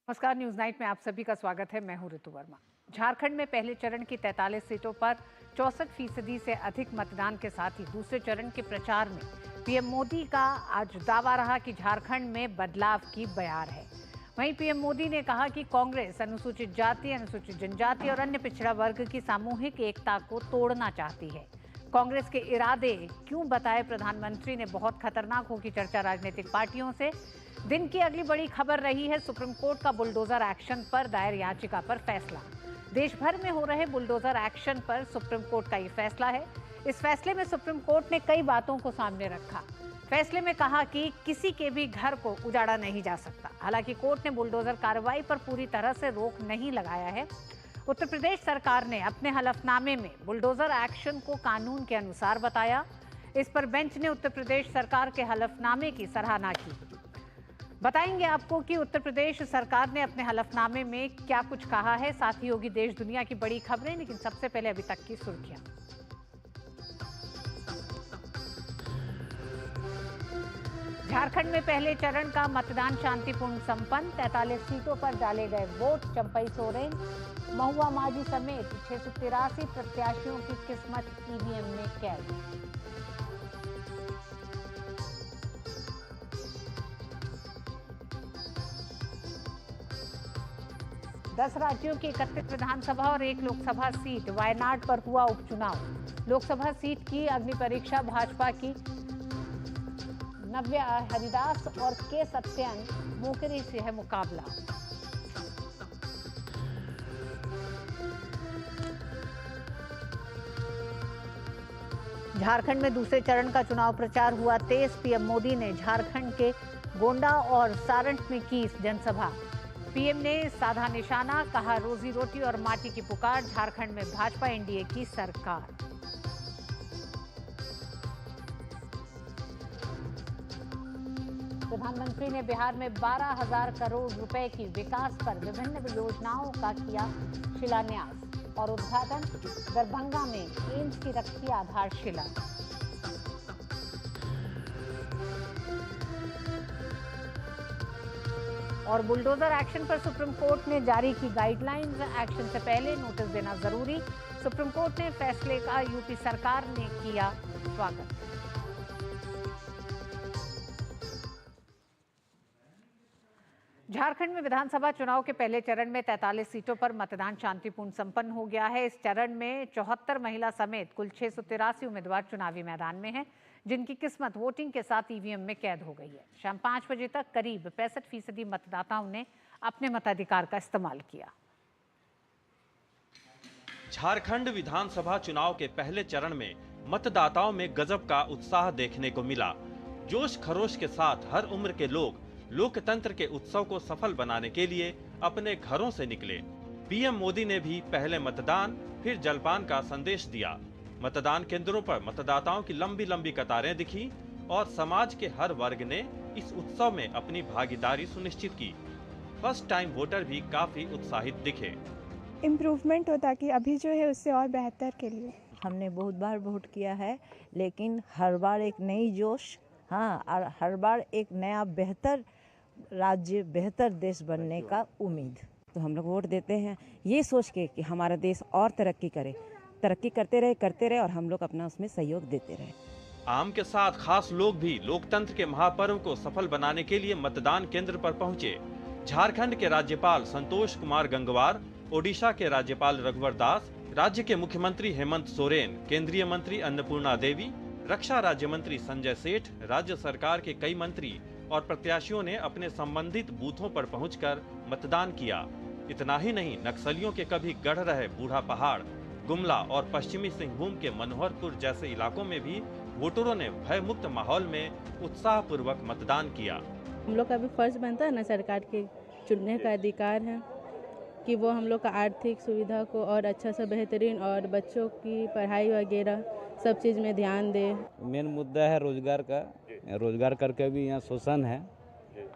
नमस्कार, news night में आप सभी का स्वागत है। मैं हूं ऋतु वर्मा। झारखंड में पहले चरण की 43 सीटों पर 64% से अधिक मतदान के साथ ही दूसरे चरण के प्रचार में पीएम मोदी का आज दावा रहा कि झारखंड में बदलाव की बयार है। वहीं पीएम मोदी ने कहा कि कांग्रेस अनुसूचित जाति, अनुसूचित जनजाति और अन्य पिछड़ा वर्ग की सामूहिक एकता को तोड़ना चाहती है। कांग्रेस के इरादे क्यों बताए प्रधानमंत्री ने बहुत खतरनाक हो की चर्चा राजनीतिक पार्टियों से। दिन की अगली बड़ी खबर रही है सुप्रीम कोर्ट का बुलडोजर एक्शन पर दायर याचिका पर फैसला। देश भर में हो रहे बुलडोजर एक्शन पर सुप्रीम कोर्ट का ये फैसला है। इस फैसले में सुप्रीम कोर्ट ने कई बातों को सामने रखा। फैसले में कहा कि किसी के भी घर को उजाड़ा नहीं जा सकता। हालांकि कोर्ट ने बुलडोजर कार्रवाई पर पूरी तरह से रोक नहीं लगाया है। उत्तर प्रदेश सरकार ने अपने हलफनामे में बुलडोजर एक्शन को कानून के अनुसार बताया। इस पर बेंच ने उत्तर प्रदेश सरकार के हलफनामे की सराहना की। बताएंगे आपको कि उत्तर प्रदेश सरकार ने अपने हलफनामे में क्या कुछ कहा है। साथ ही होगी देश दुनिया की बड़ी खबरें, लेकिन सबसे पहले अभी तक की सुर्खियां। झारखंड में पहले चरण का मतदान शांतिपूर्ण संपन्न। 43 सीटों पर डाले गए वोट। चंपई सोरेन, महुआ माझी समेत 683 प्रत्याशियों की किस्मत ईवीएम में कैद। 10 राज्यों की 31 विधानसभा और 1 लोकसभा सीट। वायनाड पर हुआ उपचुनाव। लोकसभा सीट की अग्नि परीक्षा भाजपा की नव्या हरिदास और के सत्यन मोकरी से है मुकाबला। झारखंड में दूसरे चरण का चुनाव प्रचार हुआ तेज। पीएम मोदी ने झारखंड के गोंडा और सारंट में की जनसभा। पीएम ने साधा निशाना, कहा रोजी रोटी और माटी की पुकार। झारखंड में भाजपा एनडीए की सरकार। प्रधानमंत्री ने बिहार में 12,000 करोड़ रुपए की विकास पर विभिन्न योजनाओं का किया शिलान्यास और उद्घाटन। दरभंगा में एम्स की रखी आधारशिला। और बुलडोजर एक्शन पर सुप्रीम कोर्ट ने जारी की गाइडलाइंस। एक्शन से पहले नोटिस देना जरूरी। सुप्रीम कोर्ट ने फैसले का यूपी सरकार ने किया स्वागत। झारखंड में विधानसभा चुनाव के पहले चरण में 43 सीटों पर मतदान शांतिपूर्ण संपन्न हो गया है। इस चरण में 74 महिला समेत कुल 683 उम्मीदवार चुनावी मैदान में हैं, जिनकी किस्मत वोटिंग के साथ ईवीएम में कैद हो गई है। शाम 5 बजे तक करीब 65% मतदाताओं ने अपने मताधिकार का इस्तेमाल किया। झारखंड विधानसभा चुनाव के पहले चरण में मतदाताओं में गजब का उत्साह देखने को मिला। जोश खरोश के साथ हर उम्र के लोग लोकतंत्र के उत्सव को सफल बनाने के लिए अपने घरों से निकले। पीएम मोदी ने भी पहले मतदान फिर जलपान का संदेश दिया। मतदान केंद्रों पर मतदाताओं की लंबी लंबी कतारें दिखी और समाज के हर वर्ग ने इस उत्सव में अपनी भागीदारी सुनिश्चित की। फर्स्ट टाइम वोटर भी काफी उत्साहित दिखे। इम्प्रूवमेंट हो ताकि अभी जो है उससे और बेहतर के लिए। हमने बहुत बार वोट किया है, लेकिन हर बार एक नई जोश, और हर बार एक नया बेहतर राज्य, बेहतर देश बनने का उम्मीद। तो हम लोग वोट देते हैं ये सोच के कि हमारा देश और तरक्की करे, तरक्की करते रहे और हम लोग अपना उसमें सहयोग देते रहे। आम के साथ खास लोग भी लोकतंत्र के महापर्व को सफल बनाने के लिए मतदान केंद्र पर पहुंचे। झारखंड के राज्यपाल संतोष कुमार गंगवार, ओडिशा के राज्यपाल रघुवर दास, राज्य के मुख्यमंत्री हेमंत सोरेन, केंद्रीय मंत्री अन्नपूर्णा देवी, रक्षा राज्य मंत्री संजय सेठ, राज्य सरकार के कई मंत्री और प्रत्याशियों ने अपने संबंधित बूथों पर पहुंचकर मतदान किया। इतना ही नहीं, नक्सलियों के कभी गढ़ रहे बूढ़ा पहाड़, गुमला और पश्चिमी सिंहभूम के मनोहरपुर जैसे इलाकों में भी वोटरों ने भय मुक्त माहौल में उत्साह पूर्वक मतदान किया। हम लोग का भी फर्ज बनता है ना, सरकार के चुनने का अधिकार है कि वो हम लोग का आर्थिक सुविधा को और अच्छा से बेहतरीन और बच्चों की पढ़ाई वगैरह सब चीज़ में ध्यान दे। मेन मुद्दा है रोजगार का। रोजगार करके भी यहाँ शोषण है,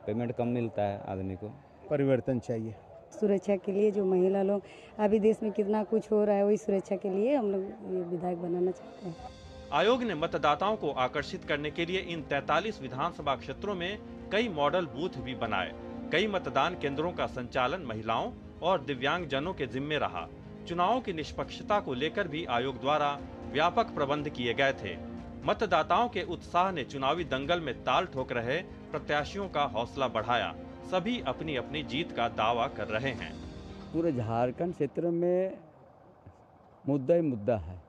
पेमेंट कम मिलता है आदमी को। परिवर्तन चाहिए। सुरक्षा के लिए जो महिला लोग अभी देश में कितना कुछ हो रहा है, वही सुरक्षा के लिए हम लोग ये विधायक बनाना चाहते हैं। आयोग ने मतदाताओं को आकर्षित करने के लिए इन 43 विधानसभा क्षेत्रों में कई मॉडल बूथ भी बनाए। कई मतदान केंद्रों का संचालन महिलाओं और दिव्यांगजनों के जिम्मे रहा। चुनावों की निष्पक्षता को लेकर भी आयोग द्वारा व्यापक प्रबंध किए गए थे। मतदाताओं के उत्साह ने चुनावी दंगल में ताल ठोक रहे प्रत्याशियों का हौसला बढ़ाया। सभी अपनी अपनी जीत का दावा कर रहे हैं। पूरे झारखंड क्षेत्र में मुद्दा ही मुद्दा है।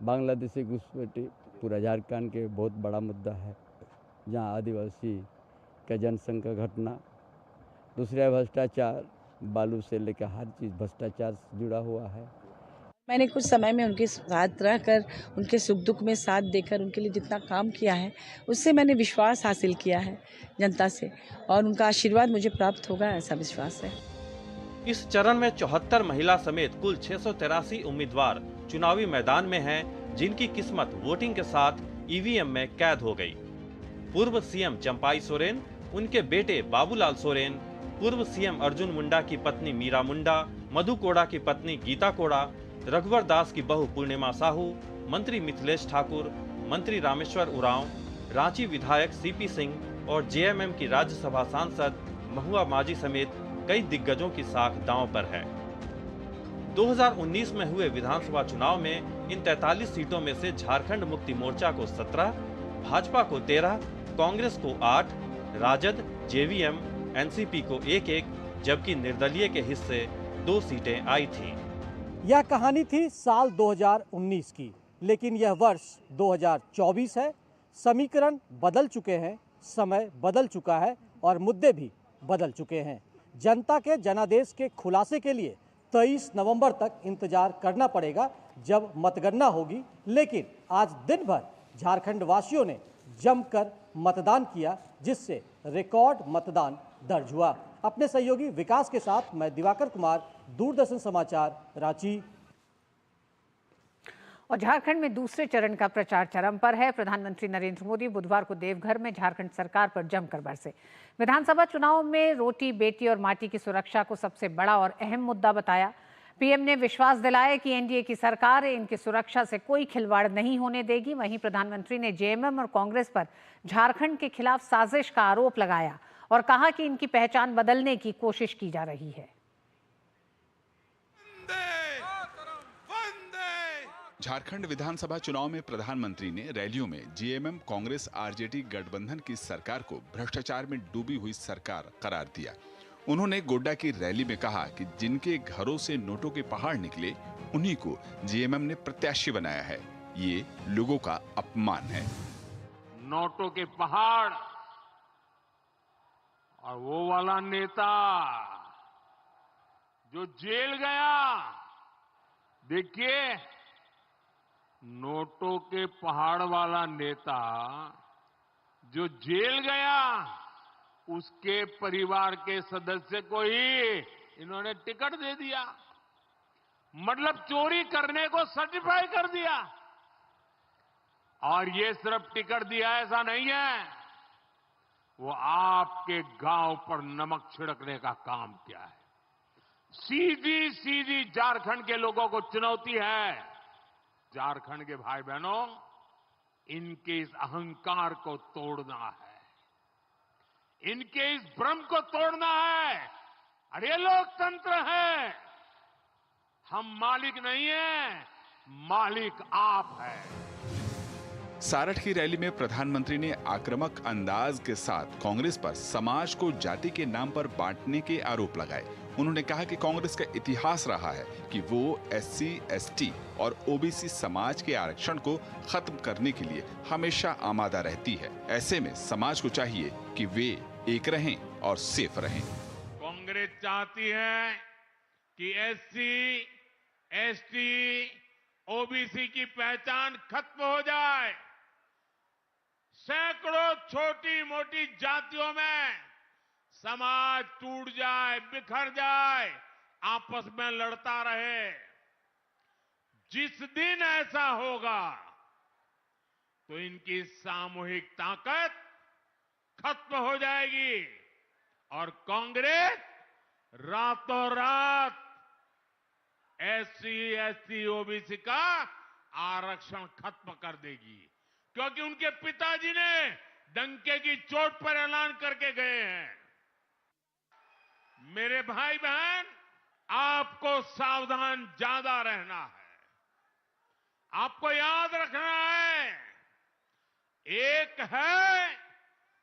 बांग्लादेशी घुसपैठी पूरा झारखंड के बहुत बड़ा मुद्दा है, जहां आदिवासी का जनसंख्या घटना, दूसरा भ्रष्टाचार, बालू से लेकर हर चीज़ भ्रष्टाचार से जुड़ा हुआ है। मैंने कुछ समय में उनके साथ रहकर, उनके सुख दुख में साथ देकर उनके लिए जितना काम किया है, उससे मैंने विश्वास हासिल किया है जनता से, और उनका आशीर्वाद मुझे प्राप्त होगा, ऐसा विश्वास है। इस चरण में 74 महिला समेत कुल 683 उम्मीदवार चुनावी मैदान में हैं, जिनकी किस्मत वोटिंग के साथ ईवीएम में कैद हो गई। पूर्व सीएम चंपाई सोरेन, उनके बेटे बाबूलाल सोरेन, पूर्व सीएम अर्जुन मुंडा की पत्नी मीरा मुंडा, मधु कोड़ा की पत्नी गीता कोड़ा, रघुवर दास की बहू पूर्णिमा साहू, मंत्री मिथिलेश ठाकुर, मंत्री रामेश्वर उरांव, रांची विधायक सीपी सिंह और जेएमएम की राज्यसभा सांसद महुआ माझी समेत कई दिग्गजों की साख दांव पर है। 2019 में हुए विधानसभा चुनाव में इन 43 सीटों में से झारखंड मुक्ति मोर्चा को 17, भाजपा को 13, कांग्रेस को 8, राजद, जेवीएम, एनसीपी को 1-1, जबकि निर्दलीय के हिस्से 2 सीटें आई थीं। यह कहानी थी साल 2019 की, लेकिन यह वर्ष 2024 है। समीकरण बदल चुके हैं, समय बदल चुका है और मुद्दे भी बदल चुके हैं। जनता के जनादेश के खुलासे के लिए 23 नवंबर तक इंतजार करना पड़ेगा, जब मतगणना होगी। लेकिन आज दिन भर झारखंड वासियों ने जमकर मतदान किया, जिससे रिकॉर्ड मतदान दर्ज हुआ। अपने सहयोगी विकास के साथ मैं दिवाकर कुमार, दूरदर्शन समाचार, रांची। और झारखंड में दूसरे चरण का प्रचार चरम पर है। प्रधानमंत्री नरेंद्र मोदी बुधवार को देवघर में झारखंड सरकार पर जमकर बरसे। विधानसभा चुनाव में रोटी, बेटी और माटी की सुरक्षा को सबसे बड़ा और अहम मुद्दा बताया। पीएम ने विश्वास दिलाया कि एनडीए की सरकार इनकी सुरक्षा से कोई खिलवाड़ नहीं होने देगी। वहीं प्रधानमंत्री ने जेएमएम और कांग्रेस पर झारखंड के खिलाफ साजिश का आरोप लगाया और कहा कि इनकी पहचान बदलने की कोशिश की जा रही है। झारखंड विधानसभा चुनाव में प्रधानमंत्री ने रैलियों में जेएमएम, कांग्रेस, आरजेडी गठबंधन की सरकार को भ्रष्टाचार में डूबी हुई सरकार करार दिया। उन्होंने गोड्डा की रैली में कहा कि जिनके घरों से नोटों के पहाड़ निकले, उन्हीं को जेएमएम ने प्रत्याशी बनाया है। ये लोगों का अपमान है। नोटों के पहाड़ और वो वाला नेता जो जेल गया, देखिए, नोटों के पहाड़ वाला नेता जो जेल गया, उसके परिवार के सदस्य को ही इन्होंने टिकट दे दिया। मतलब चोरी करने को सर्टिफाई कर दिया। और ये सिर्फ टिकट दिया ऐसा नहीं है, वो आपके गांव पर नमक छिड़कने का काम किया है। सीधी सीधी झारखंड के लोगों को चुनौती है। झारखंड के भाई बहनों, इनके इस अहंकार को तोड़ना है, इनके इस भ्रम को तोड़ना है। अरे ये लोकतंत्र है, हम मालिक नहीं हैं, मालिक आप हैं। सारठ की रैली में प्रधानमंत्री ने आक्रामक अंदाज के साथ कांग्रेस पर समाज को जाति के नाम पर बांटने के आरोप लगाए। उन्होंने कहा कि कांग्रेस का इतिहास रहा है कि वो एससी, एसटी और ओबीसी समाज के आरक्षण को खत्म करने के लिए हमेशा आमादा रहती है। ऐसे में समाज को चाहिए कि वे एक रहें और सेफ रहें। कांग्रेस चाहती है कि एससी, एसटी, ओबीसी की पहचान खत्म हो जाए। सैकड़ों छोटी मोटी जातियों में समाज टूट जाए, बिखर जाए, आपस में लड़ता रहे। जिस दिन ऐसा होगा तो इनकी सामूहिक ताकत खत्म हो जाएगी और कांग्रेस रातों रात एससी, एसटी, ओबीसी का आरक्षण खत्म कर देगी, क्योंकि उनके पिताजी ने डंके की चोट पर ऐलान करके गए हैं। मेरे भाई बहन, आपको सावधान ज्यादा रहना है। आपको याद रखना है, एक है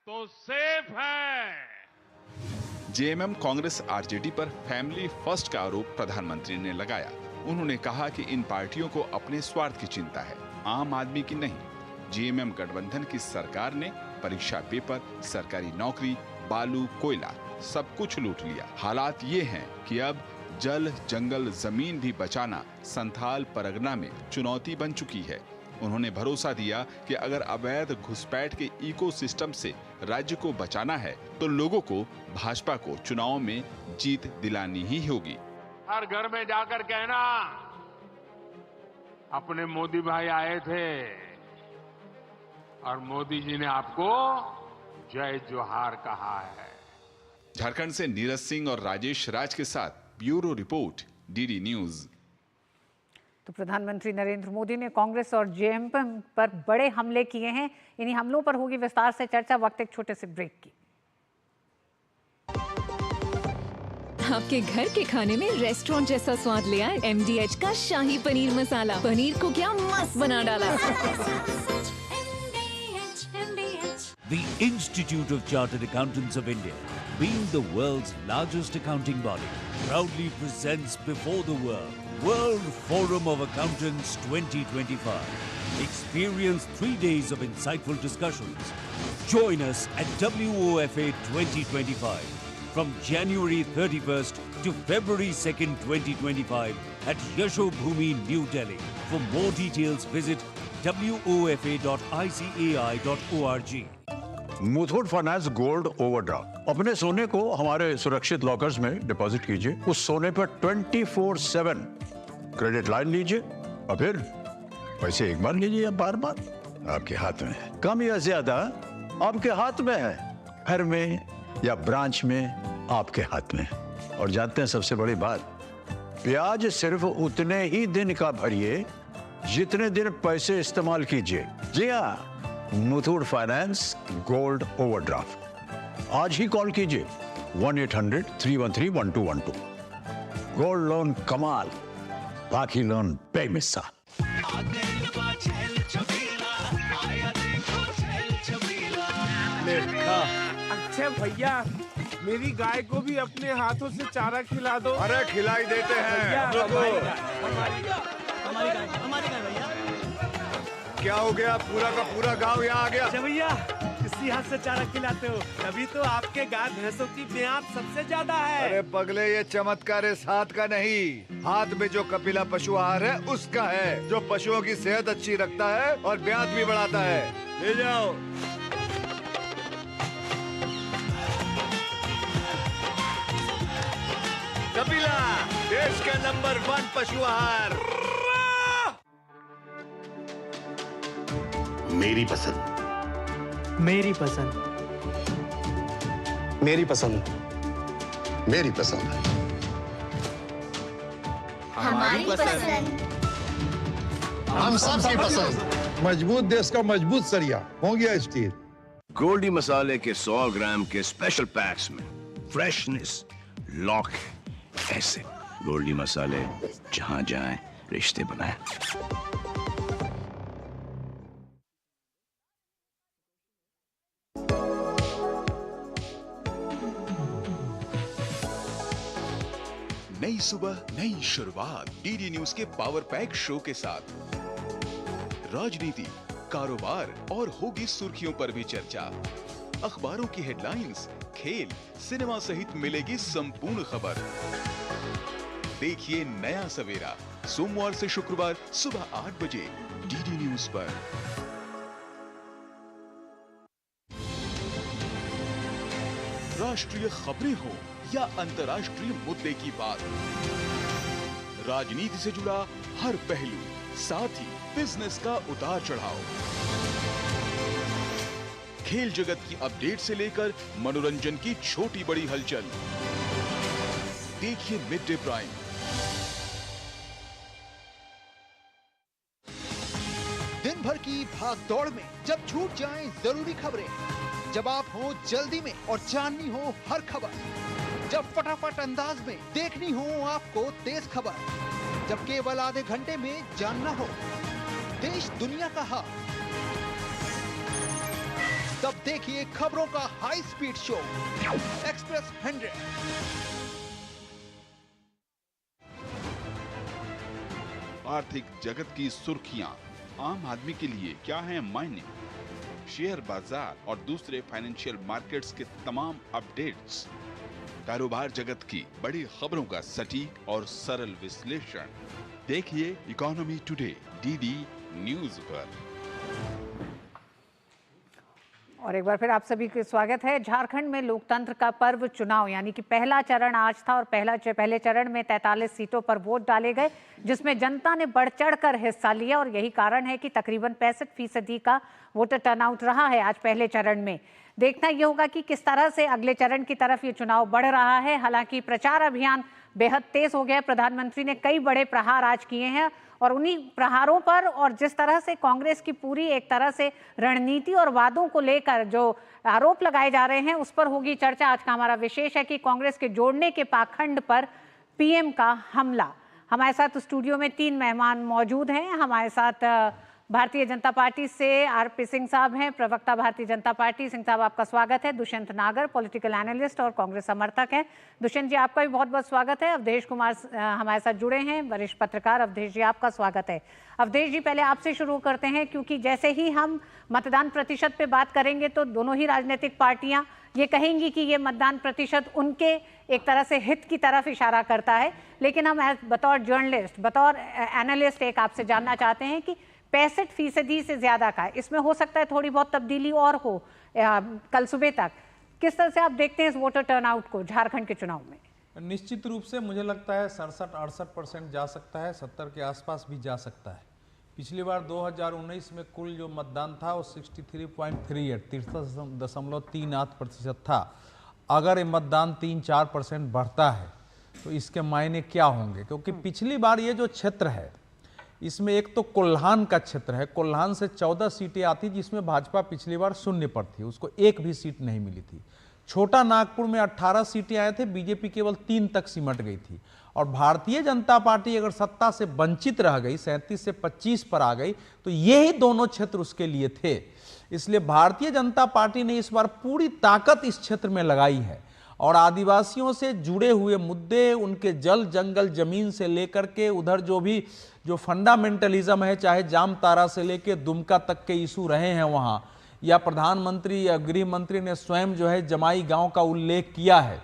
तो सेफ है। जेएमएम कांग्रेस आरजेडी पर फैमिली फर्स्ट का आरोप प्रधानमंत्री ने लगाया। उन्होंने कहा कि इन पार्टियों को अपने स्वार्थ की चिंता है, आम आदमी की नहीं। जेएमएम गठबंधन की सरकार ने परीक्षा पेपर, सरकारी नौकरी, बालू, कोयला सब कुछ लूट लिया। हालात ये हैं कि अब जल, जंगल, जमीन भी बचाना संथाल परगना में चुनौती बन चुकी है। उन्होंने भरोसा दिया कि अगर अवैध घुसपैठ के इकोसिस्टम से राज्य को बचाना है तो लोगों को, भाजपा को चुनाव में जीत दिलानी ही होगी। हर घर में जाकर कहना, अपने मोदी भाई आए थे और मोदी जी ने आपको जय जोहार कहा है। झारखंड से नीरज सिंह और राजेश राज के साथ ब्यूरो रिपोर्ट, डीडी न्यूज। तो प्रधानमंत्री नरेंद्र मोदी ने कांग्रेस और जेएमएम पर बड़े हमले किए हैं। इन्हीं हमलों पर होगी विस्तार से चर्चा, वक्त एक छोटे से ब्रेक की। आपके घर के खाने में रेस्टोरेंट जैसा स्वाद ले आए MDH का शाही पनीर मसाला। पनीर को क्या मस्त बना डाला। The Institute of Chartered Accountants of India, being the world's largest accounting body, proudly presents before the World Forum of Accountants 2025. Experience 3 days of insightful discussions. Join us at WOFA 2025 from January 31st to February 2nd, 2025 at Yashobhoomi, New Delhi. For more details, visit wofa.icai.org. Muthoot finance gold overdraft. अपने सोने को हमारे सुरक्षित lockers में deposit कीजिए। उस सोने पर 24/7 क्रेडिट लाइन लीजिए और फिर पैसे एक बार लीजिए या बार बार, आपके हाथ में है। कम या ज्यादा आपके हाथ में है, घर में या ब्रांच में आपके हाथ में। और जानते हैं सबसे बड़ी बात, ब्याज सिर्फ उतने ही दिन का भरिए जितने दिन पैसे इस्तेमाल कीजिए। जी हाँ, मुथूट फाइनेंस गोल्ड ओवरड्राफ्ट। आज ही कॉल कीजिए 1-800-313-1212। गोल्ड लोन कमाल, बाकी लोन बेमिसाल। अच्छा भैया, मेरी गाय को भी अपने हाथों से चारा खिला दो। अरे खिलाई देते हैं। हमारी गाय भैया। क्या हो गया, पूरा का पूरा गांव यहाँ आ गया। अच्छा भैया, इसी हाथ से चारा खिलाते हो, तभी तो आपके गाय भैंसों की ब्याज सबसे ज्यादा है। अरे पगले, ये चमत्कार इस हाथ का नहीं, हाथ में जो कपिला पशु आहार है उसका है, जो पशुओं की सेहत अच्छी रखता है और ब्याज भी बढ़ाता है। ले जाओ। कपिला, देश का नंबर 1 पशु आहार। मेरी पसंद, मेरी पसंद, मेरी पसंद, मेरी पसंद, हमारी पसंद, हम सबकी पसंद। मजबूत देश का मजबूत सरिया हो गया स्टील। गोल्डी मसाले के 100 ग्राम के स्पेशल पैक्स में फ्रेशनेस लॉक है। ऐसे गोल्डी मसाले जहां जाएं रिश्ते बनाएं। नई सुबह, नई शुरुआत। डीडी न्यूज के पावर पैक शो के साथ राजनीति, कारोबार और होगी सुर्खियों पर भी चर्चा। अखबारों की हेडलाइंस, खेल, सिनेमा सहित मिलेगी संपूर्ण खबर। देखिए नया सवेरा सोमवार से शुक्रवार सुबह 8 बजे डीडी न्यूज पर। राष्ट्रीय खबरें हो या अंतर्राष्ट्रीय मुद्दे की बात, राजनीति से जुड़ा हर पहलू, साथ ही बिजनेस का उतार चढ़ाव, खेल जगत की अपडेट से लेकर मनोरंजन की छोटी बड़ी हलचल। देखिए मिड डे प्राइम। दिन भर की भाग दौड़ में जब छूट जाएं जरूरी खबरें, जब आप हो जल्दी में और जाननी हो हर खबर, जब फटाफट अंदाज में देखनी हो आपको तेज खबर, जब केवल आधे घंटे में जानना हो देश दुनिया का हाल, तब देखिए खबरों का हाई स्पीड शो एक्सप्रेस 100। आर्थिक जगत की सुर्खियां आम आदमी के लिए क्या है मायने, शेयर बाजार और दूसरे फाइनेंशियल मार्केट्स के तमाम अपडेट्स, कारोबार जगत की बड़ी खबरों का सटीक और सरल विश्लेषण देखिए इकोनॉमी टुडे डीडी न्यूज पर। और एक बार फिर आप सभी का स्वागत है। झारखंड में लोकतंत्र का पर्व चुनाव यानी कि पहला चरण आज था और पहले चरण में 43 सीटों पर वोट डाले गए, जिसमें जनता ने बढ़ चढ़कर हिस्सा लिया और यही कारण है कि तकरीबन 65% का वोटर टर्नआउट रहा है आज पहले चरण में। देखना यह होगा कि किस तरह से अगले चरण की तरफ ये चुनाव बढ़ रहा है। हालांकि प्रचार अभियान बेहद तेज हो गया। प्रधानमंत्री ने कई बड़े प्रहार आज किए हैं और उन्हीं प्रहारों पर और जिस तरह से कांग्रेस की पूरी एक तरह से रणनीति और वादों को लेकर जो आरोप लगाए जा रहे हैं उस पर होगी चर्चा। आज का हमारा विशेष है कि कांग्रेस के जोड़ने के पाखंड पर पीएम का हमला। हमारे साथ स्टूडियो में 3 मेहमान मौजूद हैं। हमारे साथ भारतीय जनता पार्टी से आरपी सिंह साहब हैं, प्रवक्ता भारतीय जनता पार्टी। सिंह साहब आपका स्वागत है। दुष्यंत नागर पॉलिटिकल एनालिस्ट और कांग्रेस समर्थक हैं। दुष्यंत जी आपका भी बहुत बहुत स्वागत है। अवधेश कुमार हमारे साथ जुड़े हैं, वरिष्ठ पत्रकार। अवधेश जी आपका स्वागत है। अवधेश जी पहले आपसे शुरू करते हैं, क्योंकि जैसे ही हम मतदान प्रतिशत पे बात करेंगे तो दोनों ही राजनीतिक पार्टियां ये कहेंगी कि ये मतदान प्रतिशत उनके एक तरह से हित की तरफ इशारा करता है, लेकिन हम बतौर जर्नलिस्ट, बतौर एनालिस्ट एक आपसे जानना चाहते हैं कि 65% से ज्यादा का, इसमें हो सकता है थोड़ी बहुत तब्दीली और हो कल सुबह तक। किस तरह से आप देखते हैं इस वोटर टर्नआउट को झारखंड के चुनाव में? निश्चित रूप से मुझे लगता है 67-68% जा सकता है, 70 के आसपास भी जा सकता है। पिछली बार 2019 में कुल जो मतदान था वो 63.38 था। अगर ये मतदान 3-4% बढ़ता है तो इसके मायने क्या होंगे, क्योंकि पिछली बार ये जो क्षेत्र है इसमें एक तो कोल्हान का क्षेत्र है, कोल्हान से 14 सीटें आती जिसमें भाजपा पिछली बार शून्य पर थी, उसको एक भी सीट नहीं मिली थी। छोटा नागपुर में 18 सीटें आए थे, बीजेपी केवल 3 तक सिमट गई थी। और भारतीय जनता पार्टी अगर सत्ता से वंचित रह गई, 37 से 25 पर आ गई, तो यही दोनों क्षेत्र उसके लिए थे। इसलिए भारतीय जनता पार्टी ने इस बार पूरी ताकत इस क्षेत्र में लगाई है और आदिवासियों से जुड़े हुए मुद्दे, उनके जल जंगल जमीन से लेकर के उधर जो फंडामेंटलिज्म है, चाहे जामतारा से लेकर दुमका तक के इशू रहे हैं वहाँ, या प्रधानमंत्री या गृह मंत्री ने स्वयं जो है जमाई गांव का उल्लेख किया है,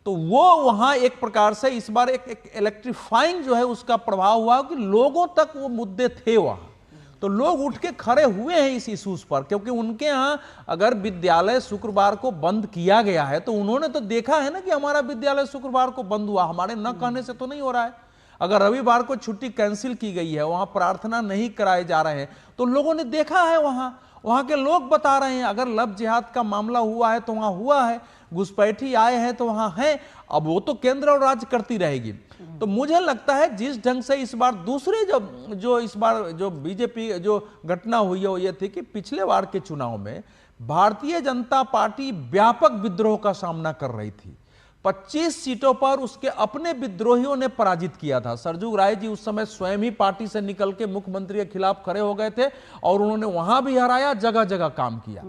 तो वो वहाँ एक प्रकार से इस बार एक इलेक्ट्रीफाइंग जो है उसका प्रभाव हुआ कि लोगों तक वो मुद्दे थे वहाँ, तो लोग उठ के खड़े हुए हैं इस इशूज पर। क्योंकि उनके यहाँ अगर विद्यालय शुक्रवार को बंद किया गया है तो उन्होंने तो देखा है ना कि हमारा विद्यालय शुक्रवार को बंद हुआ, हमारे न कहने से तो नहीं हो रहा है। अगर रविवार को छुट्टी कैंसिल की गई है, वहां प्रार्थना नहीं कराए जा रहे हैं, तो लोगों ने देखा है, वहां के लोग बता रहे हैं। अगर लव जिहाद का मामला हुआ है तो वहां हुआ है, घुसपैठी आए हैं तो वहां है। अब वो तो केंद्र और राज्य करती रहेगी। तो मुझे लगता है जिस ढंग से इस बार दूसरे जो इस बार जो बीजेपी जो घटना हुई है वो ये थी कि पिछले बार के चुनाव में भारतीय जनता पार्टी व्यापक विद्रोह का सामना कर रही थी। 25 सीटों पर उसके अपने विद्रोहियों ने पराजित किया था। सरजू राय जी उस समय स्वयं ही पार्टी से निकल के मुख्यमंत्री के खिलाफ खड़े हो गए थे और उन्होंने वहां भी हराया, जगह जगह काम किया।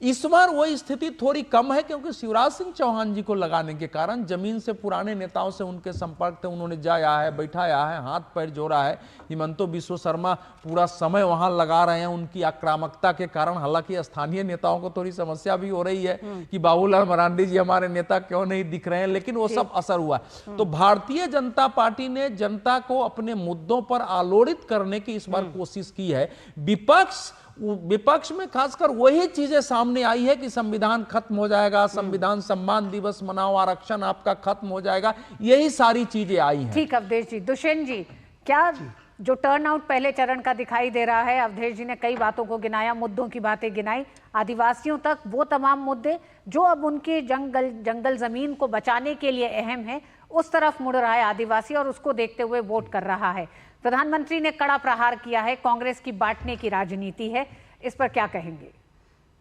इस बार वही स्थिति थोड़ी कम है, क्योंकि शिवराज सिंह चौहान जी को लगाने के कारण जमीन से पुराने नेताओं से उनके संपर्क थे, उन्होंने जाया है, बैठाया है, हाथ पैर जोड़ा है। हिमंतो बिस्व शर्मा पूरा समय वहां लगा रहे हैं उनकी आक्रामकता के कारण। हालांकि स्थानीय नेताओं को थोड़ी समस्या भी हो रही है कि बाबूलाल मरांडी जी हमारे नेता क्यों नहीं दिख रहे हैं, लेकिन वो सब असर हुआ। तो भारतीय जनता पार्टी ने जनता को अपने मुद्दों पर आलोड़ित करने की इस बार कोशिश की है। विपक्ष में खासकर वही चीजें सामने आई है कि संविधान खत्म हो जाएगा, संविधान सम्मान दिवस मनाओ, आरक्षण आपका खत्म हो जाएगा, यही सारी चीजें आई हैं। ठीक अवधेश जी। दुष्यंत जी, क्या जो टर्नआउट पहले चरण का दिखाई दे रहा है, अवधेश जी ने कई बातों को गिनाया, मुद्दों की बातें गिनाई, आदिवासियों तक वो तमाम मुद्दे जो अब उनके जंगल जमीन को बचाने के लिए अहम है, उस तरफ मुड़ रहा है आदिवासी और उसको देखते हुए वोट कर रहा है। प्रधानमंत्री ने कड़ा प्रहार किया है, कांग्रेस की बांटने की राजनीति है, इस पर क्या कहेंगे?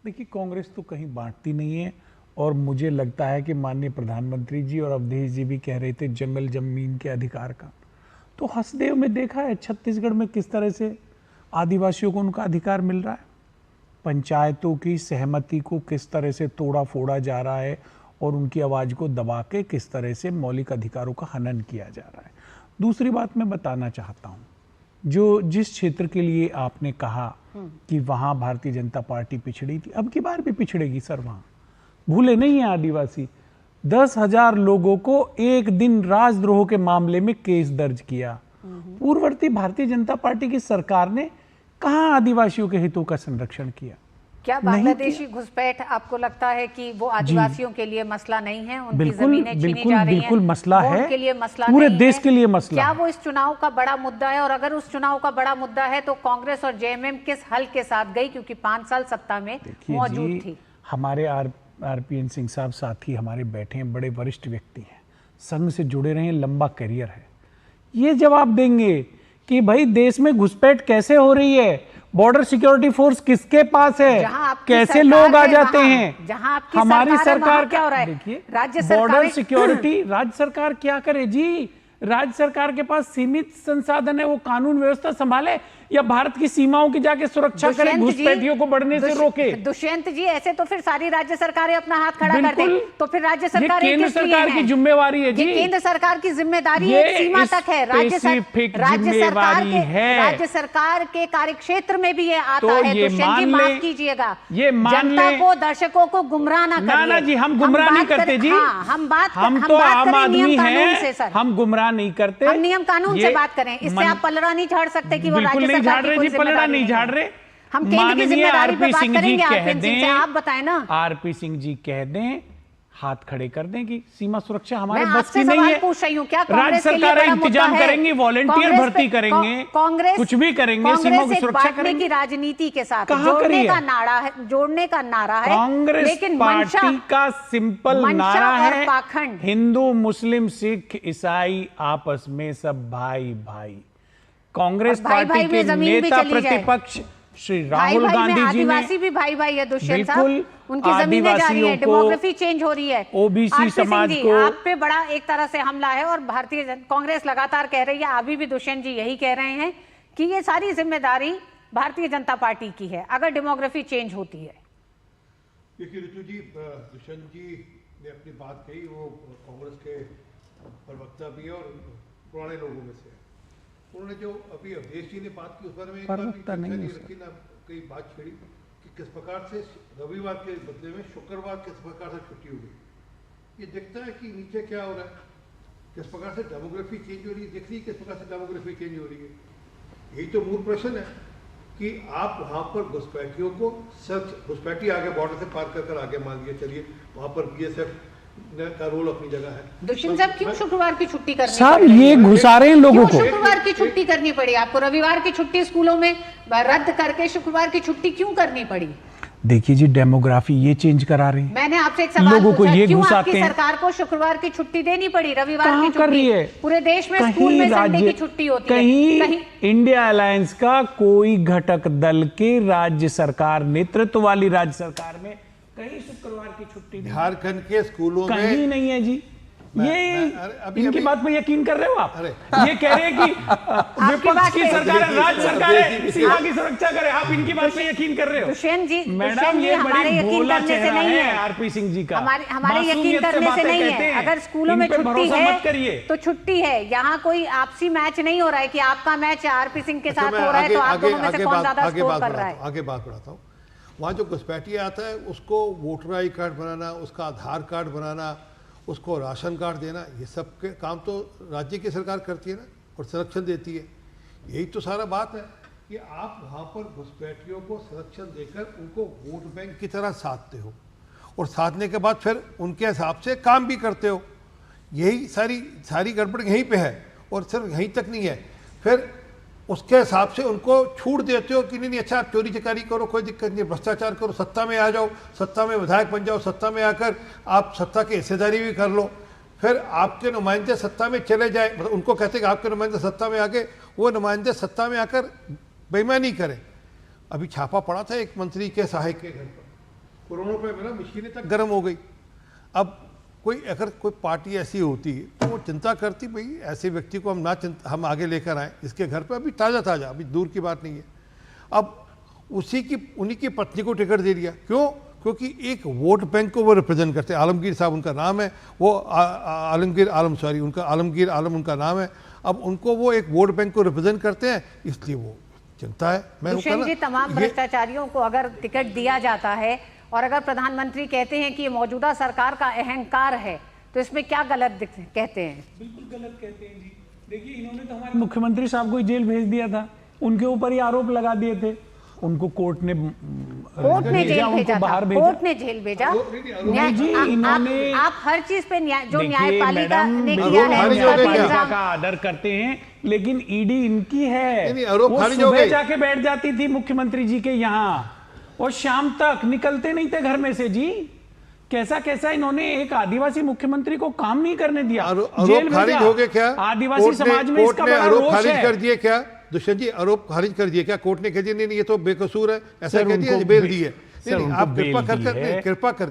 देखिए, कांग्रेस तो कहीं बांटती नहीं है और मुझे लगता है कि माननीय प्रधानमंत्री जी और अवधेश जी भी कह रहे थे जंगल जमीन के अधिकार का, तो हसदेव में देखा है छत्तीसगढ़ में किस तरह से आदिवासियों को उनका अधिकार मिल रहा है, पंचायतों की सहमति को किस तरह से तोड़ा फोड़ा जा रहा है और उनकी आवाज़ को दबा के किस तरह से मौलिक अधिकारों का हनन किया जा रहा है। दूसरी बात मैं बताना चाहता हूँ, जो जिस क्षेत्र के लिए आपने कहा कि वहाँ भारतीय जनता पार्टी पिछड़ी थी, अब की बार भी पिछड़ेगी सर, वहाँ भूले नहीं है आदिवासी। 10,000 लोगों को एक दिन राजद्रोह के मामले में केस दर्ज किया। पूर्ववर्ती भारतीय जनता पार्टी की सरकार ने कहाँ आदिवासियों के हितों का संरक्षण किया? क्या बांग्लादेशी घुसपैठ आपको लगता है कि वो आदिवासियों के लिए मसला नहीं है? उनकी जमीनें छीनी जा रही हैं, बिल्कुल मसला है, उनके लिए मसला पूरे नहीं देश है। के लिए मसला क्या है। वो इस चुनाव का बड़ा मुद्दा है? और अगर उस चुनाव का बड़ा मुद्दा है तो कांग्रेस और जेएमएम किस हल के साथ गई, क्योंकि 5 साल सत्ता में मौजूद थी? हमारे आरपीएन सिंह साहब साथी हमारे बैठे हैं, बड़े वरिष्ठ व्यक्ति हैं, संघ से जुड़े रहे, लंबा करियर है, ये जवाब देंगे कि भाई देश में घुसपैठ कैसे हो रही है, बॉर्डर सिक्योरिटी फोर्स किसके पास है, कैसे लोग आ जाते हैं। जहां आपकी हमारी सरकार क्या हो रहा है? देखिए, राज्य बॉर्डर सिक्योरिटी राज्य सरकार क्या करे जी? राज्य सरकार के पास सीमित संसाधन है, वो कानून व्यवस्था संभाले या भारत की सीमाओं की जाके सुरक्षा करे, घुसपैठियों को बढ़ने से रोके। दुष्यंत जी, ऐसे तो फिर सारी राज्य सरकारें अपना हाथ खड़ा कर दें, तो फिर राज्य सरकार केंद्र सरकार की जिम्मेवारी है जी, केंद्र सरकार की जिम्मेदारी एक सीमा तक है। राज्य सरकार के कार्यक्षेत्र में भी ये आता है। दुष्यंत जी माफ कीजिएगा, ये जनता को, दर्शकों को गुमराह ना करिए। ना जी, हम गुमराह नहीं करते जी, हम तो आम आदमी हैं, हम गुमराह नहीं करते, हम नियम कानून से बात करें। इससे आप पलड़ा नहीं झाड़ सकते कि वो राज्य सरकार झाड़ रहे जी, पलड़ा नहीं झाड़ रहे। हम केंद्र की जिम्मेदारी पे बात करेंगे, आप बताएं ना। आरपी सिंह जी कह दें, हाथ खड़े कर दें कि सीमा सुरक्षा हमारे बस की नहीं है। पूछ रही हूं, क्या राज्य सरकारें इंतजाम करेंगी, वॉलंटियर भर्ती करेंगे, कांग्रेस कुछ भी करेंगे, सीमा की सुरक्षा करेंगे की राजनीति के साथ जोड़ने का नारा है, कांग्रेस पार्टी का सिंपल नारा है, हिंदू मुस्लिम सिख ईसाई आपस में सब भाई भाई। कांग्रेस पार्टी के नेता प्रतिपक्ष श्री राहुल गांधी जी ने, आदिवासी भी भाई भाई है दुष्यंत साहब, उनकी जमीनें जा रही है, डेमोग्राफी चेंज हो रही है, ओबीसी समाज को आप पे बड़ा एक तरह से हमला है। और भारतीय कांग्रेस लगातार कह रही है, अभी भी दुष्यंत जी यही कह रहे हैं कि ये सारी जिम्मेदारी भारतीय जनता पार्टी की है अगर डेमोग्राफी चेंज होती है। देखिए ऋतु जी, दुष्यंत जी ने अपनी बात कही, वो कांग्रेस के प्रवक्ता भी है और पुराने लोगों में से। उन्होंने जो अभी अवधेश जी ने बात की उस बारे में रखी ना, कई बात छेड़ी कि किस प्रकार से रविवार के बदले में शुक्रवार किस प्रकार से छुट्टी हो गई। ये दिखता है कि नीचे क्या हो रहा है, किस प्रकार से डेमोग्राफी चेंज हो रही है, दिख रही है किस प्रकार से डेमोग्राफी चेंज हो रही है। यही तो मूल प्रश्न है कि आप वहाँ पर घुसपैठियों को घुसपैठी आगे बॉर्डर से पार कर आगे मान लिया चलिए, वहाँ पर बीएसएफ का रोल अपनी जगह है। दुष्यंत साहब, क्यों शुक्रवार की छुट्टी करनी साहब ये घुसा रहे हैं लोगों को, शुक्रवार की छुट्टी करनी पड़ी आपको? रविवार की छुट्टी स्कूलों में रद्द करके शुक्रवार की छुट्टी क्यों करनी पड़ी? देखिए जी, डेमोग्राफी ये चेंज करा रहे हैं। मैंने आपसे एक सवाल लोगों को ये क्यों घुसाते आपकी हैं? सरकार को शुक्रवार की छुट्टी देनी पड़ी, रविवार की कर रही छुट्टी? है पूरे देश में स्कूल में संडे की छुट्टी होती है। कहीं इंडिया अलायंस का कोई घटक दल के राज्य सरकार, नेतृत्व वाली राज्य सरकार में कहीं शुक्रवार की छुट्टी नहीं। झारखंड के स्कूलों में कहीं नहीं है जी। इनकी बात पे यकीन कर रहे हो आप? ये कह रहे हैं कि विपक्ष की सरकार है, राज्य सरकार है, सीमा की सुरक्षा करे, आप इनकी बात पे यकीन कर रहे हो? दुष्यंत जी, मैडम ये बड़ी भोला चेहरा है आरपी सिंह जी का, हमारे यकीन करने से नहीं है। अगर स्कूलों में छुट्टी है तो छुट्टी है, यहाँ कोई आपसी मैच नहीं हो रहा है कि आपका मैच आरपी सिंह के साथ हो रहा है तो आप दोनों में से कौन ज्यादा स्कोर कर रहा है। आगे बात बढ़ाता हूँ। वहाँ जो घुसपैठी आता है उसको वोटर आई कार्ड बनाना, उसका आधार कार्ड बनाना, उसको राशन कार्ड देना, ये सब के काम तो राज्य की सरकार करती है ना, और संरक्षण देती है। यही तो सारा बात है कि आप वहाँ पर घुसपैठियों को संरक्षण देकर उनको वोट बैंक की तरह साधते हो और साधने के बाद फिर उनके हिसाब से काम भी करते हो। यही सारी गड़बड़ यहीं पे है और सिर्फ यहीं तक नहीं है, फिर उसके हिसाब से उनको छूट देते हो कि नहीं अच्छा आप चोरी चकारी करो, कोई दिक्कत नहीं, भ्रष्टाचार करो, सत्ता में आ जाओ, सत्ता में विधायक बन जाओ, सत्ता में आकर आप सत्ता की हिस्सेदारी भी कर लो, फिर आपके नुमाइंदे सत्ता में चले जाए, मतलब उनको कहते कि आपके नुमाइंदे सत्ता में आके वो नुमाइंदे सत्ता में आकर बेईमानी करें। अभी छापा पड़ा था एक मंत्री के सहायक के घर पर, करोड़ों रुपये मेरा मशीनें तक गर्म हो गई, अब अगर कोई पार्टी ऐसी होती तो वो चिंता करती भाई ऐसे व्यक्ति को हम आगे लेकर आए, इसके घर पे अभी ताज़ा अभी दूर की बात नहीं है। अब उन्हीं की पत्नी को टिकट दे दिया, क्यों? क्योंकि एक वोट बैंक को वो रिप्रेजेंट करते हैं। आलमगीर साहब उनका नाम है, वो आलमगीर आलम उनका नाम है। अब उनको वो एक वोट बैंक को रिप्रेजेंट करते हैं, इसलिए वो चिंता है। दुष्यंत जी, तमाम भ्रष्टाचारियों को अगर टिकट दिया जाता है और अगर प्रधानमंत्री कहते हैं कि ये मौजूदा सरकार का अहंकार है, तो इसमें क्या गलत कहते हैं? बिल्कुल गलत कहते हैं जी। देखिए, इन्होंने तो हमारे मुख्यमंत्री साहब को जेल भेज दिया था, उनके ऊपर ही आरोप लगा दिए थे, उनको कोर्ट ने जेल भेजा, बाहर भेजा, कोर्ट ने जेल भेजा। आप हर चीज पे जो न्यायपालिका ने किया है का आदर करते हैं, लेकिन ईडी इनकी है। वो सुबह जाके बैठ जाती थी मुख्यमंत्री जी के यहाँ और शाम तक निकलते नहीं थे घर में से जी। कैसा इन्होंने एक आदिवासी मुख्यमंत्री को काम नहीं करने दिया, जेल खारिज हो गए क्या? आदिवासी समाज में इसका बड़ा आरोप रोष खारिज है। कर दिए क्या दुष्यंत जी? आरोप खारिज कर दिए क्या कोर्ट ने? कह दिया नहीं ये तो बेकसूर है, ऐसा कह दिया, बेल दी है। नहीं, आप कृपा कर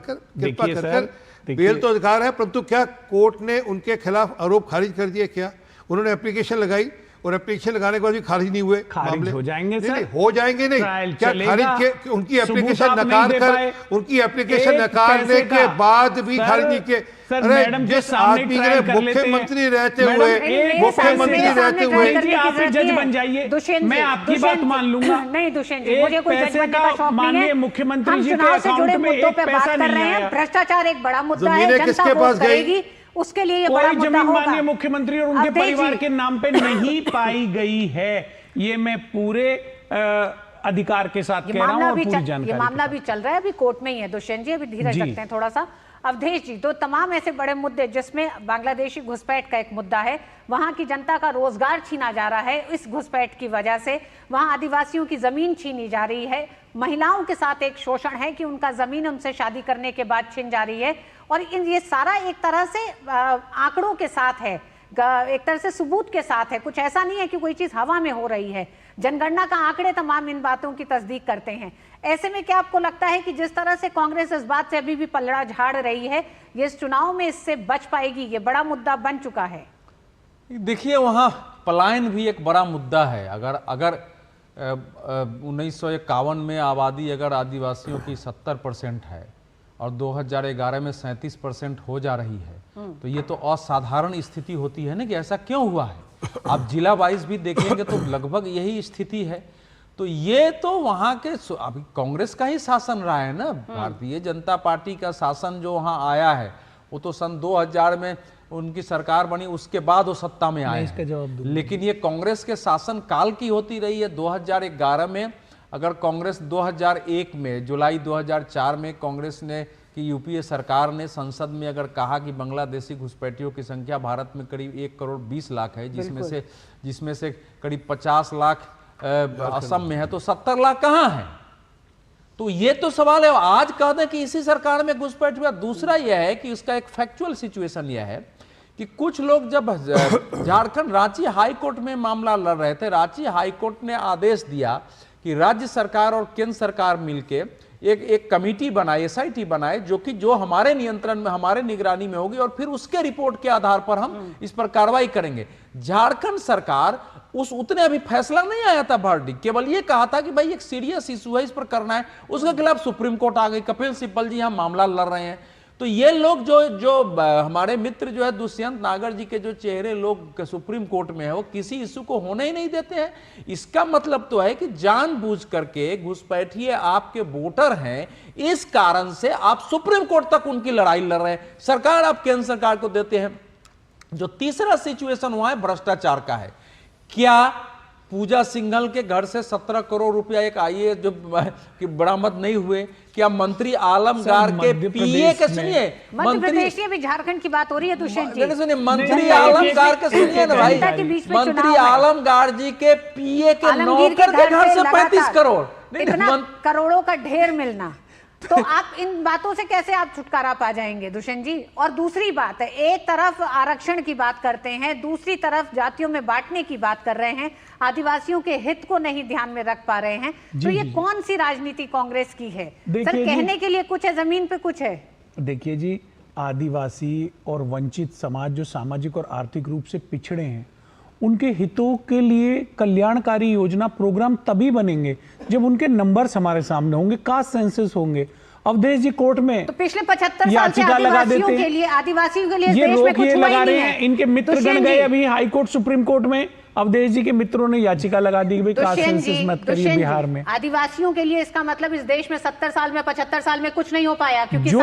बेल तो अधिकार है, परंतु क्या कोर्ट ने उनके खिलाफ आरोप खारिज कर दिए क्या? उन्होंने एप्लीकेशन लगाई और एप्लीकेशन लगाने के बाद भी खारिज नहीं हुए, खारिज हो जाएंगे सर? नहीं, हो जाएंगे नहीं। क्या खारिज के उनकी एप्लीकेशन नकारने के बाद भी खारिज नहीं किए? अरे जिस आदमी ने मुख्यमंत्री रहते हुए आप जज बन जाइए, मैं आपकी बात मान लूंगा। नहीं दुष्यंत जी, मुझे कोई जज बनने का शौक नहीं है। मुख्यमंत्री जी चुनाव से जुड़े मुद्दों पे बात कर रहे हैं। भ्रष्टाचार एक बड़ा मुद्दा है, जनता वोट करेगी, उसके लिए ये बड़ा मुद्दा होगा। माननीय मुख्यमंत्री और उनके परिवार के नाम पे नहीं पाई गई है, ये मैं पूरे अधिकार के साथ कह रहा हूं और पूरी जानकारी। ये मामला भी चल रहा है, अभी कोर्ट में ही है दुष्यंत जी, अभी धीरज रखते हैं थोड़ा सा। अवधेश जी, तो तमाम ऐसे बड़े मुद्दे जिसमें बांग्लादेशी घुसपैठ का एक मुद्दा है, वहां की जनता का रोजगार छीना जा रहा है इस घुसपैठ की वजह से, वहां आदिवासियों की जमीन छीनी जा रही है, महिलाओं के साथ एक शोषण है कि उनका जमीन उनसे शादी करने के बाद छीन जा रही है, और ये सारा एक तरह से आंकड़ों के साथ है, एक तरह से सबूत के साथ है। कुछ ऐसा नहीं है कि कोई चीज हवा में हो रही है, जनगणना का आंकड़े तमाम इन बातों की तस्दीक करते हैं। ऐसे में क्या आपको लगता है कि जिस तरह से कांग्रेस इस बात से अभी भी पलड़ा झाड़ रही है, ये इस चुनाव में इससे बच पाएगी? ये बड़ा मुद्दा बन चुका है। देखिए, वहाँ पलायन भी एक बड़ा मुद्दा है। अगर 1951 में आबादी अगर आदिवासियों की 70% है और 2011 में 37% हो जा रही है, तो ये तो असाधारण स्थिति होती है ना कि ऐसा क्यों हुआ है। आप जिला वाइज भी देखेंगे तो लगभग यही स्थिति है। तो ये तो वहाँ के अभी कांग्रेस का ही शासन रहा है ना, भारतीय जनता पार्टी का शासन जो वहाँ आया है वो तो सन 2000 में उनकी सरकार बनी, उसके बाद वो सत्ता में आए हैं। लेकिन ये कांग्रेस के शासन काल की होती रही है। 2011 में अगर कांग्रेस 2001 में जुलाई 2004 में कांग्रेस ने कि यूपीए सरकार ने संसद में अगर कहा कि बांग्लादेशी घुसपैठियों की संख्या भारत में करीब 1 करोड़ 20 लाख है, जिसमें से करीब 50 लाख असम में है, तो 70 लाख कहाँ है? तो ये तो सवाल है। आज कह दें कि इसी सरकार में घुसपैठ हुआ। दूसरा यह है कि इसका एक फैक्चुअल सिचुएशन यह है कि कुछ लोग जब झारखंड रांची हाई कोर्ट में मामला लड़ रहे थे, रांची हाई कोर्ट ने आदेश दिया कि राज्य सरकार और केंद्र सरकार मिलके एक कमेटी बनाए, एसआईटी बनाए, जो हमारे नियंत्रण में, हमारे निगरानी में होगी, और फिर उसके रिपोर्ट के आधार पर हम इस पर कार्रवाई करेंगे। झारखंड सरकार उतने अभी फैसला नहीं आया था वर्डिक्ट, केवल ये कहा था कि भाई एक सीरियस इशू है, इस पर करना है। उसके खिलाफ सुप्रीम कोर्ट आ गई, कपिल सिब्बल जी यहाँ मामला लड़ रहे हैं। तो ये लोग जो हमारे मित्र जो है दुष्यंत नागर जी के जो चेहरे लोग सुप्रीम कोर्ट में है, वो किसी इशू को होने ही नहीं देते हैं। इसका मतलब तो है कि जानबूझ करके घुसपैठिए आपके वोटर हैं, इस कारण से आप सुप्रीम कोर्ट तक उनकी लड़ाई लड़ रहे हैं। सरकार आप केंद्र सरकार को देते हैं। जो तीसरा सिचुएशन हुआ है भ्रष्टाचार का है। क्या पूजा सिंघल के घर से 17 करोड़ रुपया एक आईएएस जो कि बरामद नहीं हुए? क्या मंत्री आलमगार के पीए के, सुनिए, मध्य प्रदेश में भी झारखंड की बात हो रही है दुष्यंत जी, सुनिए, मंत्री आलमगार के, सुनिए ना भाई, मंत्री आलमगार जी के पीए के नौकर के घर से 35 करोड़, इतना करोड़ों का ढेर मिलना, तो आप इन बातों से कैसे आप छुटकारा पा जाएंगे दुष्यंत जी? और दूसरी बात है, एक तरफ आरक्षण की बात करते हैं, दूसरी तरफ जातियों में बांटने की बात कर रहे हैं, आदिवासियों के हित को नहीं ध्यान में रख पा रहे हैं। तो ये कौन सी राजनीति कांग्रेस की है? सर, कहने के लिए कुछ है, जमीन पे कुछ है। देखिए जी, आदिवासी और वंचित समाज जो सामाजिक और आर्थिक रूप से पिछड़े हैं, उनके हितों के लिए कल्याणकारी योजना प्रोग्राम तभी बनेंगे जब उनके नंबर्स हमारे सामने होंगे, कास्ट सेंसस होंगे। अवधेश जी कोर्ट में तो पिछले 75 साल से आदिवासियों के लिए ये रोक ये लगा रहे हैं। इनके मित्रगण गए अभी हाई कोर्ट, सुप्रीम कोर्ट में। अवधेश जी के मित्रों ने याचिका लगा दी कि भाई कास्ट सेंसस मत करिए बिहार में। आदिवासियों के लिए इसका मतलब इस देश में 70 साल में 75 साल में कुछ नहीं हो पाया, क्योंकि जो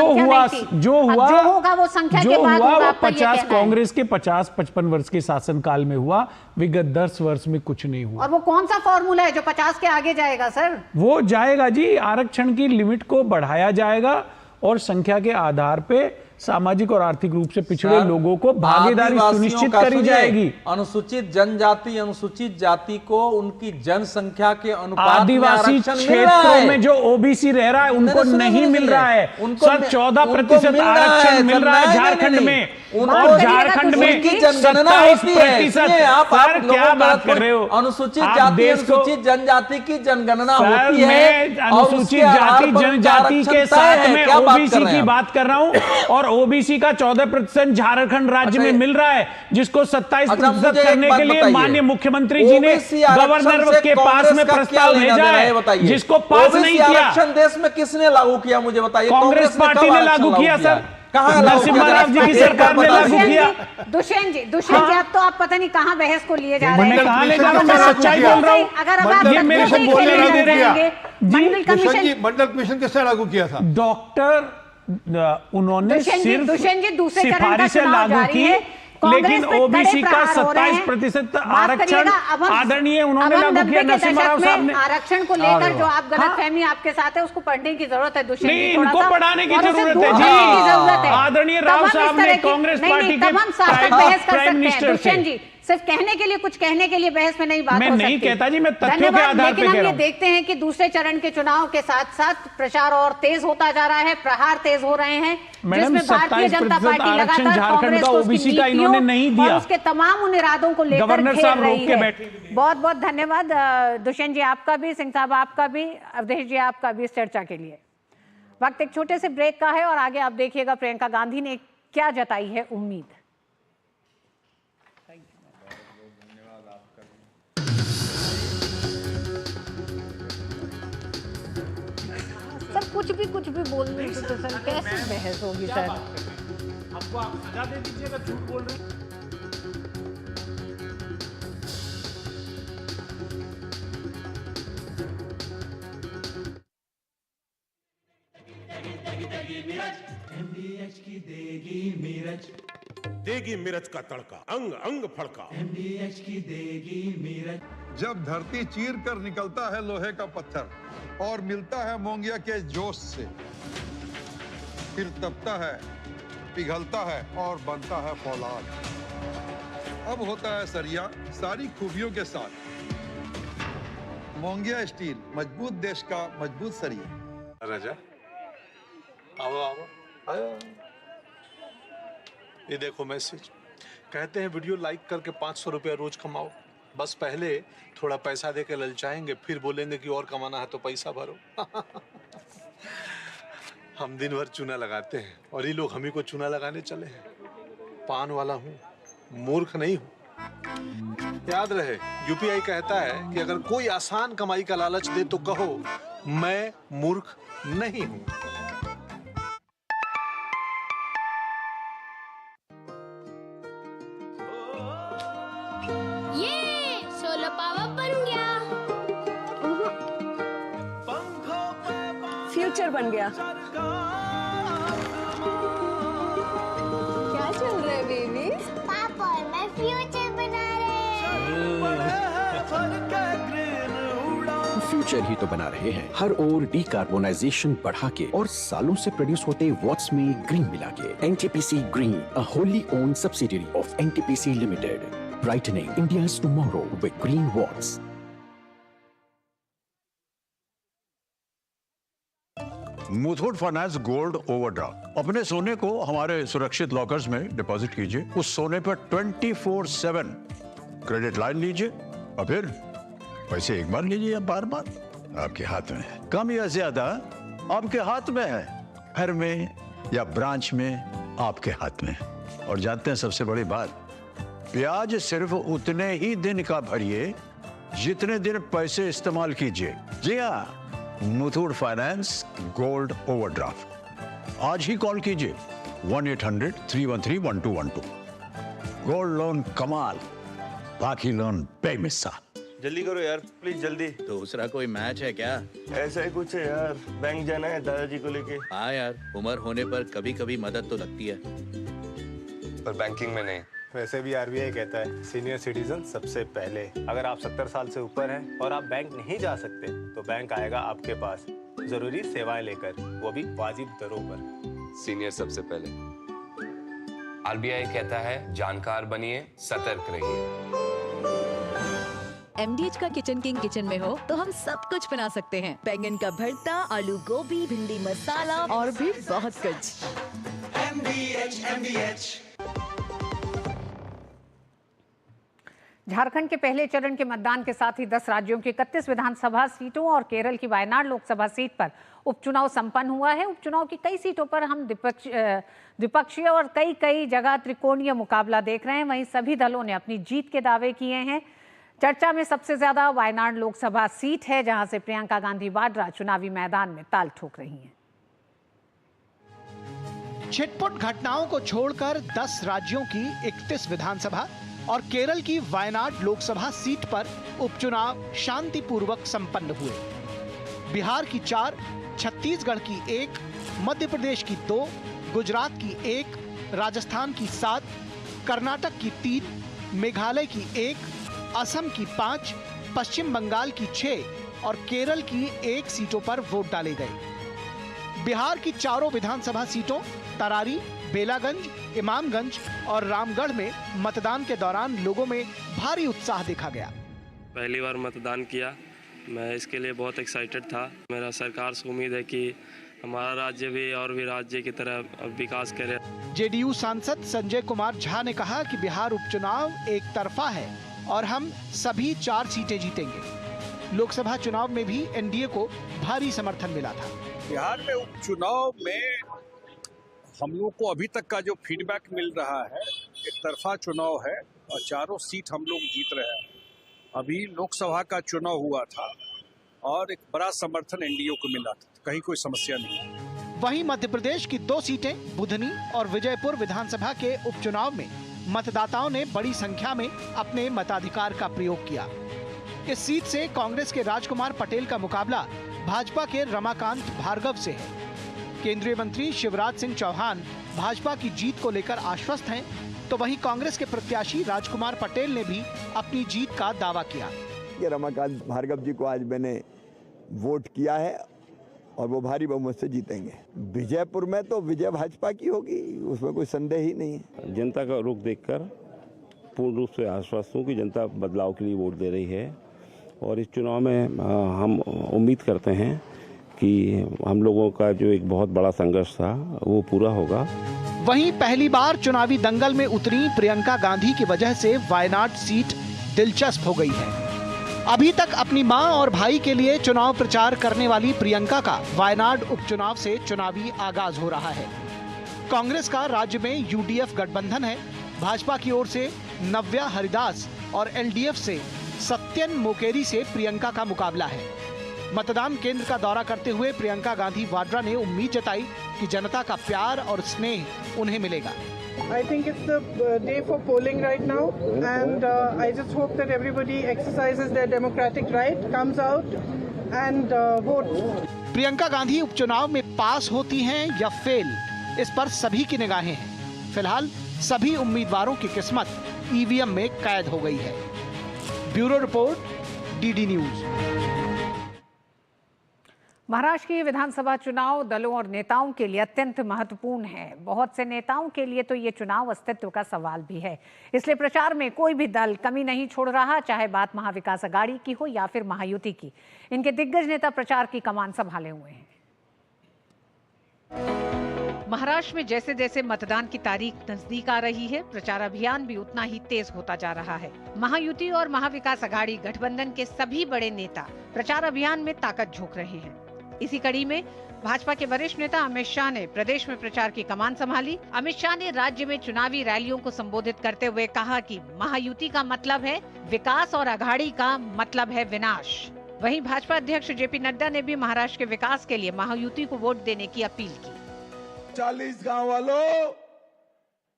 होगा वो संख्या के बाद होगा। 50 कांग्रेस के 50-55 वर्ष के शासनकाल में हुआ, विगत 10 वर्ष में कुछ नहीं हुआ। और वो कौन सा फॉर्मूला है जो 50 के आगे जाएगा सर? वो जाएगा जी, आरक्षण की लिमिट को बढ़ाया जाएगा और संख्या के आधार पे सामाजिक और आर्थिक रूप से पिछड़े लोगों को भागीदारी सुनिश्चित करी जाएगी। अनुसूचित जनजाति, अनुसूचित जाति को उनकी जनसंख्या के अनुपात आदिवासी क्षेत्रों में जो ओबीसी रह रहा है उनको नहीं मिल रहा है। सर 14% आरक्षण मिल रहा है झारखंड में, और झारखंड में 27%। आप क्या बात कर रहे हो? अनुसूचित जाति, अनुसूचित जनजाति की जनगणना होती है, अनुसूचित जाति जनजाति के साथ में ओबीसी की बात कर रहा हूं। और ओबीसी का 14% झारखंड राज्य में मिल रहा है, जिसको 27% करने के लिए माननीय मुख्यमंत्री जी ने गवर्नर के पास में प्रस्ताव भेजा है, जिसको पास नहीं किया। आरक्षण देश में किसने लागू किया मुझे बताइए? कांग्रेस पार्टी ने लागू किया सर, नरसिम्हा राव जी की सरकार ने लागू किया। दुष्यंत जी अब तो आप पता नहीं कहाँ बहस को लिए जा रहे हैं। कहाँ ले जा रहा हूँ? मैं सच्चाई बोल रहा हूँ। अगर ये मेरे को बोलने नहीं दे रहे हैं। मंडल कमीशन किसने लागू किया था? डॉक्टर उन्होंने सिर्फ सिफारिशें लागू की, लेकिन ओबीसी का 27% आरक्षण आदरणीय उन्होंने लागू किया नरसिम्हा राव साहब ने। आरक्षण को लेकर जो आप गलतफहमी आपके साथ है उसको पढ़ने की जरूरत है दुष्यंत जी, इनको पढ़ाने की जरूरत है जी। आदरणीय राव साहब ने कांग्रेस पार्टी के प्राइम मिनिस्टर दुष्यंत जी सिर्फ कहने के लिए, कुछ कहने के लिए बहस में नहीं बात हो सकती। मैं नहीं कहता जी, मैं तथ्यों के आधार पे कह रहा हूं। लेकिन हम ये देखते हैं कि दूसरे चरण के चुनाव के साथ साथ प्रचार और तेज होता जा रहा है, प्रहार तेज हो रहे हैं, जिसमें भारतीय जनता पार्टी लगातार कांग्रेस को उसकी नीतियों नहीं दिया और उसके तमाम उन इरादों को लेकर घेर रही है। बहुत बहुत धन्यवाद दुष्यंत जी आपका भी, सिंह साहब आपका भी, अवधेश जी आपका भी इस चर्चा के लिए। वक्त एक छोटे से ब्रेक का है और आगे आप देखिएगा प्रियंका गांधी ने क्या जताई है उम्मीद। सर कुछ भी बोलने से तो सर कैसे बहस होगी सर? आपको आप सजा दे दीजिएगा, झूठ बोल रहे हैं। MDH की देगी मिर्च का तड़का, अंग अंग फड़का। MDH की देगी मिर्च। जब धरती चीर कर निकलता है लोहे का पत्थर और मिलता है मोंगिया के जोश से, फिर तपता है, पिघलता है और बनता है फौलाद। अब होता है सरिया सारी खूबियों के साथ। मोंगिया स्टील, मजबूत देश का मजबूत सरिया। राजा आओ आओ आयो। ये देखो मैसेज, कहते हैं वीडियो लाइक करके 500 रुपया रोज कमाओ। बस पहले थोड़ा पैसा दे के ललचाएंगे, फिर बोलेंगे कि और कमाना है तो पैसा भरो। हम दिन भर चूना लगाते हैं और ये लोग हम ही को चूना लगाने चले हैं। पान वाला हूँ, मूर्ख नहीं हूँ। याद रहे, यूपीआई कहता है कि अगर कोई आसान कमाई का लालच दे तो कहो मैं मूर्ख नहीं हूँ। फ्यूचर बन गया। क्या चल रहा है बेबी? पापा और मैं फ्यूचर बना रहे हैं। फ्यूचर ही तो बना रहे हैं, हर ओर डिकार्बोनाइजेशन बढ़ा के और सालों से प्रोड्यूस होते वॉट्स में ग्रीन मिला के। NTPC green, a wholly owned subsidiary of NTPC limited, brightening India's tomorrow with green watts. Muthoot finance gold overdraft. अपने सोने को हमारे सुरक्षित लॉकर्स में डिपॉजिट कीजिए। उस सोने पर 24/7 क्रेडिट लाइन लीजिए और फिर पैसे एक बार लीजिए या बार बार, आपके हाथ में है। कम या ज्यादा आपके हाथ में है। घर में या ब्रांच में आपके हाथ में है। और जानते हैं सबसे बड़ी बात, ब्याज सिर्फ उतने ही दिन का भरिए जितने दिन पैसे इस्तेमाल कीजिए। जी हाँ, मुथूट फाइनेंस गोल्ड ओवरड्राफ्ट। आज ही कॉल कीजिए 1-800-313-1212। गोल्ड लोन कमाल, बाकी लोन बेमिसाल। जल्दी करो यार प्लीज, जल्दी। दूसरा कोई मैच है क्या? ऐसा ही कुछ है यार, बैंक जाना है दादाजी को लेके। हाँ यार, उम्र होने पर कभी कभी मदद तो लगती है, पर बैंकिंग में नहीं। वैसे भी आरबीआई कहता है सीनियर सिटीजन सबसे पहले। अगर आप 70 साल से ऊपर हैं और आप बैंक नहीं जा सकते तो बैंक आएगा आपके पास जरूरी सेवाएं लेकर, वो भी वाजिब दरों पर। सीनियर सबसे पहले। आरबीआई कहता है जानकार बनिए, सतर्क रहिए। MDH का किचन किंग किचन में हो तो हम सब कुछ बना सकते हैं। बैंगन का भरता, आलू गोभी, भिंडी मसाला और भी बहुत कुछ। MDH। झारखंड के पहले चरण के मतदान के साथ ही 10 राज्यों की 31 विधानसभा सीटों और केरल की वायनाड लोकसभा सीट पर उपचुनाव संपन्न हुआ है। उपचुनाव की कई सीटों पर हम द्विपक्षीय और कई जगह त्रिकोणीय मुकाबला देख रहे हैं। वहीं सभी दलों ने अपनी जीत के दावे किए हैं। चर्चा में सबसे ज्यादा वायनाड लोकसभा सीट है, जहां से प्रियंका गांधी वाड्रा चुनावी मैदान में ताल ठोक रही हैं। छिटपुट घटनाओं को छोड़कर 10 राज्यों की 31 विधानसभा और केरल की वायनाड लोकसभा सीट पर उपचुनाव शांतिपूर्वक संपन्न हुए। बिहार की 4, छत्तीसगढ़ की 1, मध्य प्रदेश की 2, गुजरात की 1, राजस्थान की 7, कर्नाटक की 3, मेघालय की 1, असम की 5, पश्चिम बंगाल की 6 और केरल की 1 सीटों पर वोट डाले गए। बिहार की चारों विधानसभा सीटों तरारी, बेलागंज, इमामगंज और रामगढ़ में मतदान के दौरान लोगों में भारी उत्साह देखा गया। पहली बार मतदान किया, मैं इसके लिए बहुत एक्साइटेड था। मेरा सरकार से उम्मीद है कि हमारा राज्य भी और भी राज्य की तरह विकास करे। जेडीयू सांसद संजय कुमार झा ने कहा कि बिहार उपचुनाव एक तरफा है और हम सभी 4 सीटें जीतेंगे। लोकसभा चुनाव में भी एनडीए को भारी समर्थन मिला था। बिहार में उपचुनाव में हम लोग को अभी तक का जो फीडबैक मिल रहा है, एक तरफा चुनाव है और चारों सीट हम लोग जीत रहे हैं। अभी लोकसभा का चुनाव हुआ था और एक बड़ा समर्थन एनडीए को मिला था, कहीं कोई समस्या नहीं। वहीं मध्य प्रदेश की 2 सीटें बुधनी और विजयपुर विधानसभा के उपचुनाव में मतदाताओं ने बड़ी संख्या में अपने मताधिकार का प्रयोग किया। इस सीट से कांग्रेस के राजकुमार पटेल का मुकाबला भाजपा के रमाकांत भार्गव से है। केंद्रीय मंत्री शिवराज सिंह चौहान भाजपा की जीत को लेकर आश्वस्त हैं, तो वहीं कांग्रेस के प्रत्याशी राजकुमार पटेल ने भी अपनी जीत का दावा किया। ये रमाकांत भार्गव जी को आज मैंने वोट किया है और वो भारी बहुमत से जीतेंगे। विजयपुर में तो विजय भाजपा की होगी, उसमें कोई संदेह ही नहीं है। जनता का रुख देखकर पूर्ण रूप से आश्वस्त हूँ कि जनता बदलाव के लिए वोट दे रही है और इस चुनाव में हम उम्मीद करते हैं कि हम लोगों का जो एक बहुत बड़ा संघर्ष था वो पूरा होगा। वहीं पहली बार चुनावी दंगल में उतरी प्रियंका गांधी की वजह से वायनाड सीट दिलचस्प हो गई है। अभी तक अपनी मां और भाई के लिए चुनाव प्रचार करने वाली प्रियंका का वायनाड उपचुनाव से चुनावी आगाज हो रहा है। कांग्रेस का राज्य में यूडीएफ गठबंधन है। भाजपा की ओर से नव्या हरिदास और एलडीएफ से सत्यन मोकेरी से प्रियंका का मुकाबला है। मतदान केंद्र का दौरा करते हुए प्रियंका गांधी वाड्रा ने उम्मीद जताई कि जनता का प्यार और स्नेह उन्हें मिलेगा। I think it's the day for polling right now, and I just hope that everybody exercises their democratic right, comes out and votes. Priyanka Gandhi उपचुनाव में पास होती हैं या फेल, इस पर सभी की निगाहें हैं। फिलहाल सभी उम्मीदवारों की किस्मत ईवीएम में कैद हो गई है। Bureau report, DD news. Maharashtra की विधानसभा चुनाव दलों और नेताओं के लिए अत्यंत महत्वपूर्ण है। बहुत से नेताओं के लिए तो ये चुनाव अस्तित्व का सवाल भी है। इसलिए प्रचार में कोई भी दल कमी नहीं छोड़ रहा, चाहे बात महाविकास अघाड़ी की हो या फिर महायुति की। इनके दिग्गज नेता प्रचार की कमान संभाले हुए हैं। महाराष्ट्र में जैसे जैसे मतदान की तारीख नजदीक आ रही है, प्रचार अभियान भी उतना ही तेज होता जा रहा है। महायुति और महाविकास अघाड़ी गठबंधन के सभी बड़े नेता प्रचार अभियान में ताकत झोंक रहे हैं। इसी कड़ी में भाजपा के वरिष्ठ नेता अमित शाह ने प्रदेश में प्रचार की कमान संभाली। अमित शाह ने राज्य में चुनावी रैलियों को संबोधित करते हुए कहा कि महायुति का मतलब है विकास और अघाड़ी का मतलब है विनाश। वहीं भाजपा अध्यक्ष जेपी नड्डा ने भी महाराष्ट्र के विकास के लिए महायुति को वोट देने की अपील की। 40 गांव वालों,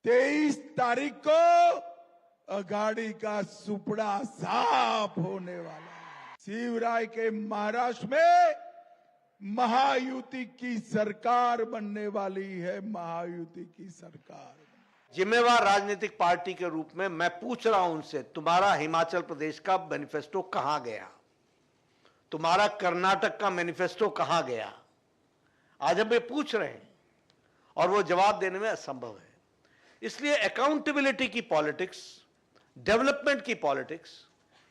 23 तारीख को अघाड़ी का सुपड़ा साफ होने वाला है। शिवराय के महाराष्ट्र में महायुति की सरकार बनने वाली है। महायुति की सरकार। जिम्मेवार राजनीतिक पार्टी के रूप में मैं पूछ रहा हूं उनसे, तुम्हारा हिमाचल प्रदेश का मैनिफेस्टो कहां गया? तुम्हारा कर्नाटक का मैनिफेस्टो कहां गया? आज हम ये पूछ रहे हैं और वो जवाब देने में असंभव है। इसलिए अकाउंटेबिलिटी की पॉलिटिक्स, डेवलपमेंट की पॉलिटिक्स,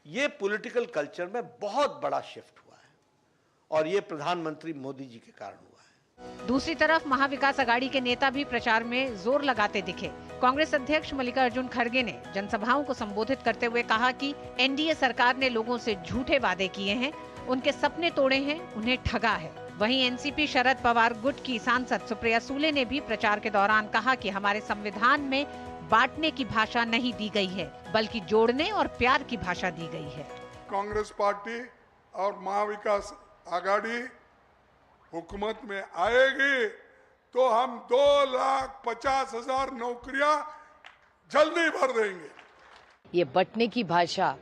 ये पॉलिटिकल कल्चर में बहुत बड़ा शिफ्ट हुआ है और ये प्रधानमंत्री मोदी जी के कारण हुआ है। दूसरी तरफ महाविकास अघाड़ी के नेता भी प्रचार में जोर लगाते दिखे। कांग्रेस अध्यक्ष मल्लिकार्जुन खड़गे ने जनसभाओं को संबोधित करते हुए कहा कि एनडीए सरकार ने लोगों से झूठे वादे किए हैं, उनके सपने तोड़े हैं, उन्हें ठगा है। वहीं एनसीपी शरद पवार गुट की सांसद सुप्रिया सूले ने भी प्रचार के दौरान कहा कि हमारे संविधान में बांटने की भाषा नहीं दी गई है, बल्कि जोड़ने और प्यार की भाषा दी गई है। कांग्रेस पार्टी और महाविकास आघाड़ी हुकूमत में आएगी तो हम 2,50,000 नौकरियां जल्दी भर देंगे। ये बंटने की भाषा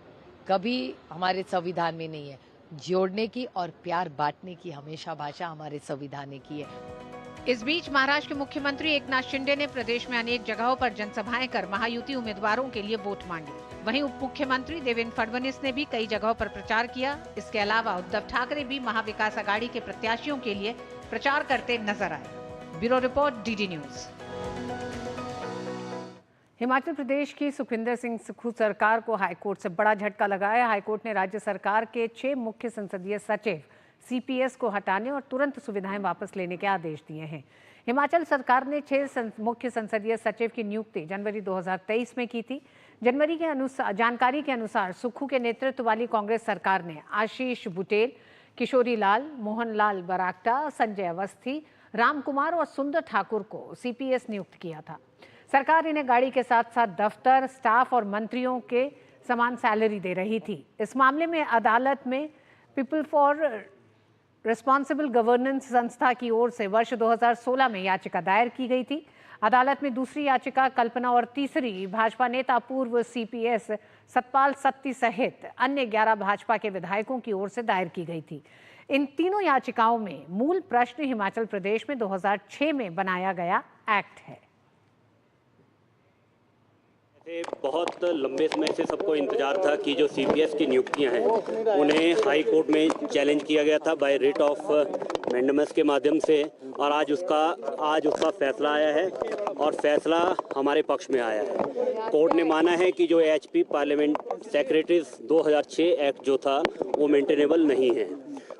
कभी हमारे संविधान में नहीं है। जोड़ने की और प्यार बांटने की हमेशा भाषा हमारे संविधान की है। इस बीच महाराष्ट्र के मुख्यमंत्री एकनाथ शिंदे ने प्रदेश में अनेक जगहों पर जनसभाएं कर महायुति उम्मीदवारों के लिए वोट मांगे। वहीं उप मुख्यमंत्री देवेंद्र फडणवीस ने भी कई जगहों पर प्रचार किया। इसके अलावा उद्धव ठाकरे भी महाविकास अघाड़ी के प्रत्याशियों के लिए प्रचार करते नजर आए। Bureau report, DD news. Himachal Pradesh की सुखविंदर सिंह सुक्खू सरकार को हाईकोर्ट से बड़ा झटका लगा है। हाईकोर्ट ने राज्य सरकार के 6 मुख्य संसदीय सचिव सीपीएस को हटाने और तुरंत सुविधाएं वापस लेने के आदेश दिए हैं। हिमाचल सरकार ने 6 मुख्य संसदीय सचिव की नियुक्ति जनवरी 2023 में की थी। जानकारी के अनुसार सुक्खू के नेतृत्व वाली कांग्रेस सरकार ने आशीष बुटेल, किशोरी लाल, मोहन लाल बरागटा, संजय अवस्थी, राम कुमार और सुंदर ठाकुर को सीपीएस नियुक्त किया था। सरकार इन्हें गाड़ी के साथ साथ दफ्तर, स्टाफ और मंत्रियों के समान सैलरी दे रही थी। इस मामले में अदालत में पीपल फॉर रिस्पॉन्सिबल गवर्नेंस संस्था की ओर से वर्ष 2016 में याचिका दायर की गई थी। अदालत में दूसरी याचिका कल्पना और तीसरी भाजपा नेता पूर्व सीपीएस सतपाल सत्ती सहित अन्य 11 भाजपा के विधायकों की ओर से दायर की गई थी। इन तीनों याचिकाओं में मूल प्रश्न हिमाचल प्रदेश में 2006 में बनाया गया एक्ट है। बहुत लंबे समय से सबको इंतजार था कि जो सीपीएस की नियुक्तियां हैं उन्हें हाई कोर्ट में चैलेंज किया गया था बाय रिट ऑफ मैंडेमस के माध्यम से, और आज उसका फैसला आया है और फैसला हमारे पक्ष में आया है। कोर्ट ने माना है कि जो एचपी पार्लियामेंट सेक्रेटरीज 2006 एक्ट जो था वो मेंटेनेबल नहीं है,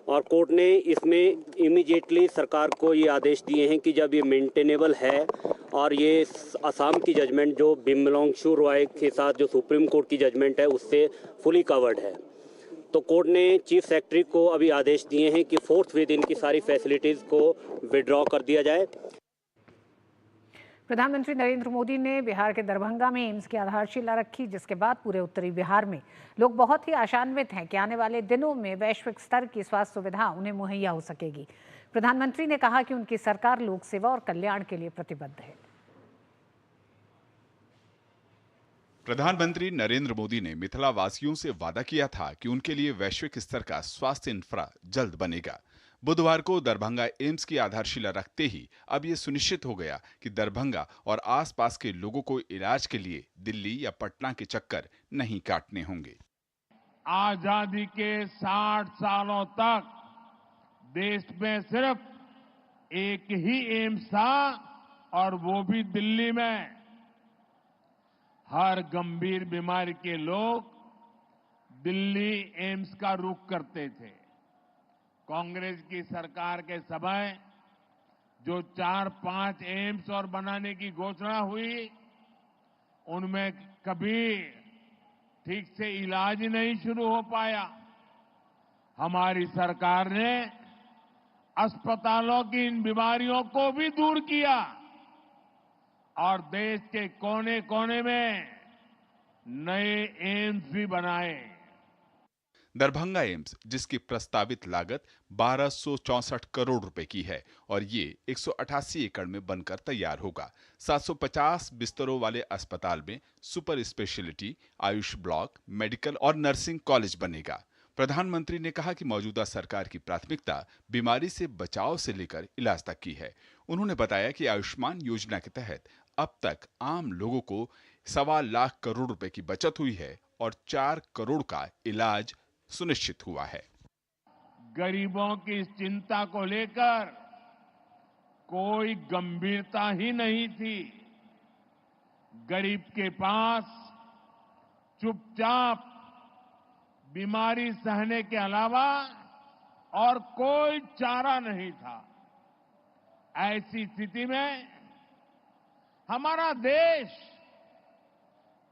और कोर्ट ने इसमें इमीडिएटली सरकार को ये आदेश दिए हैं कि जब ये मेंटेनेबल है और ये असम की जजमेंट जो बिमलोंगशु रॉय के साथ जो सुप्रीम कोर्ट की जजमेंट है उससे फुली कवर्ड है, तो कोर्ट ने चीफ सेक्रेटरी को अभी आदेश दिए हैं कि फोर्थविथ इनकी सारी फैसिलिटीज़ को विड्रॉ कर दिया जाए। प्रधानमंत्री नरेंद्र मोदी ने बिहार के दरभंगा में एम्स की आधारशिला रखी, जिसके बाद पूरे उत्तरी बिहार में लोग बहुत ही आशान्वित हैं कि आने वाले दिनों में वैश्विक स्तर की स्वास्थ्य सुविधा उन्हें मुहैया हो सकेगी। प्रधानमंत्री ने कहा कि उनकी सरकार लोक सेवा और कल्याण के लिए प्रतिबद्ध है। प्रधानमंत्री नरेंद्र मोदी ने मिथिला वासियों से वादा किया था कि उनके लिए वैश्विक स्तर का स्वास्थ्य इंफ्रा जल्द बनेगा। बुधवार को दरभंगा एम्स की आधारशिला रखते ही अब ये सुनिश्चित हो गया कि दरभंगा और आसपास के लोगों को इलाज के लिए दिल्ली या पटना के चक्कर नहीं काटने होंगे। आजादी के 60 सालों तक देश में सिर्फ एक ही एम्स था और वो भी दिल्ली में। हर गंभीर बीमारी के लोग दिल्ली एम्स का रुख करते थे। कांग्रेस की सरकार के समय जो 4-5 एम्स और बनाने की घोषणा हुई उनमें कभी ठीक से इलाज नहीं शुरू हो पाया। हमारी सरकार ने अस्पतालों की इन बीमारियों को भी दूर किया और देश के कोने कोने में नए एम्स भी बनाए। दरभंगा एम्स, जिसकी प्रस्तावित लागत 1264 करोड़ रुपए की है और ये 188 एकड़ में बनकर तैयार होगा। 750 बिस्तरों वाले अस्पताल में super speciality, Ayush block, medical और नर्सिंग कॉलेज बनेगा। प्रधानमंत्री ने कहा कि मौजूदा सरकार की प्राथमिकता बीमारी से बचाव से लेकर इलाज तक की है। उन्होंने बताया कि आयुष्मान योजना के तहत अब तक आम लोगों को 1.25 लाख करोड़ रुपए की बचत हुई है और 4 करोड़ का इलाज सुनिश्चित हुआ है। गरीबों की इस चिंता को लेकर कोई गंभीरता ही नहीं थी। गरीब के पास चुपचाप बीमारी सहने के अलावा और कोई चारा नहीं था। ऐसी स्थिति में हमारा देश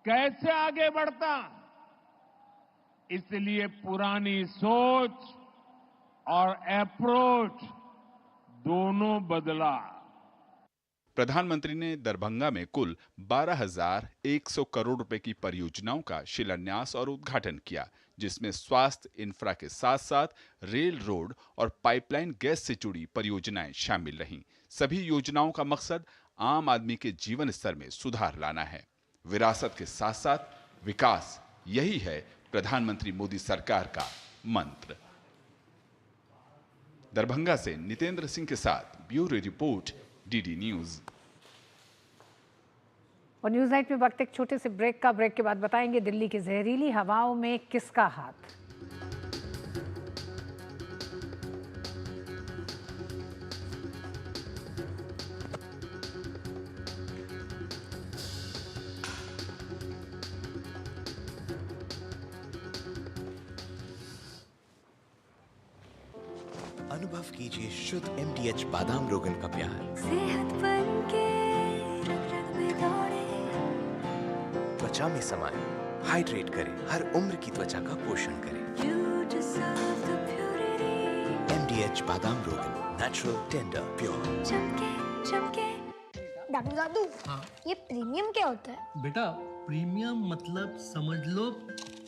कैसे आगे बढ़ता? इसलिए पुरानी सोच और अप्रोच दोनों बदला। प्रधानमंत्री ने दरभंगा में कुल 12,100 करोड़ रुपए की परियोजनाओं का शिलान्यास और उद्घाटन किया, जिसमें स्वास्थ्य इंफ्रा के साथ साथ रेल, रोड और पाइपलाइन गैस से जुड़ी परियोजनाएं शामिल रहीं। सभी योजनाओं का मकसद आम आदमी के जीवन स्तर में सुधार लाना है। विरासत के साथ साथ विकास, यही है प्रधानमंत्री मोदी सरकार का मंत्र। दरभंगा से नितेंद्र सिंह के साथ ब्यूरो रिपोर्ट, डीडी न्यूज। और न्यूज नाइट में वक्त एक छोटे से ब्रेक का। ब्रेक के बाद बताएंगे दिल्ली की जहरीली हवाओं में किसका हाथ। अनुभव कीजिए शुद्ध MDH बादाम रोगन का प्यार। सेहत बनके रग-रग में दौड़े। त्वचा में समाये, हाइड्रेट करे, हर उम्र की त्वचा का पोषण करे। You deserve the purity. MDH बादाम रोगन, नेचुरल, टेंडर, प्योर। चमके चमके। दादू दादू, ये प्रीमियम क्या होता है? बेटा प्रीमियम मतलब समझ लो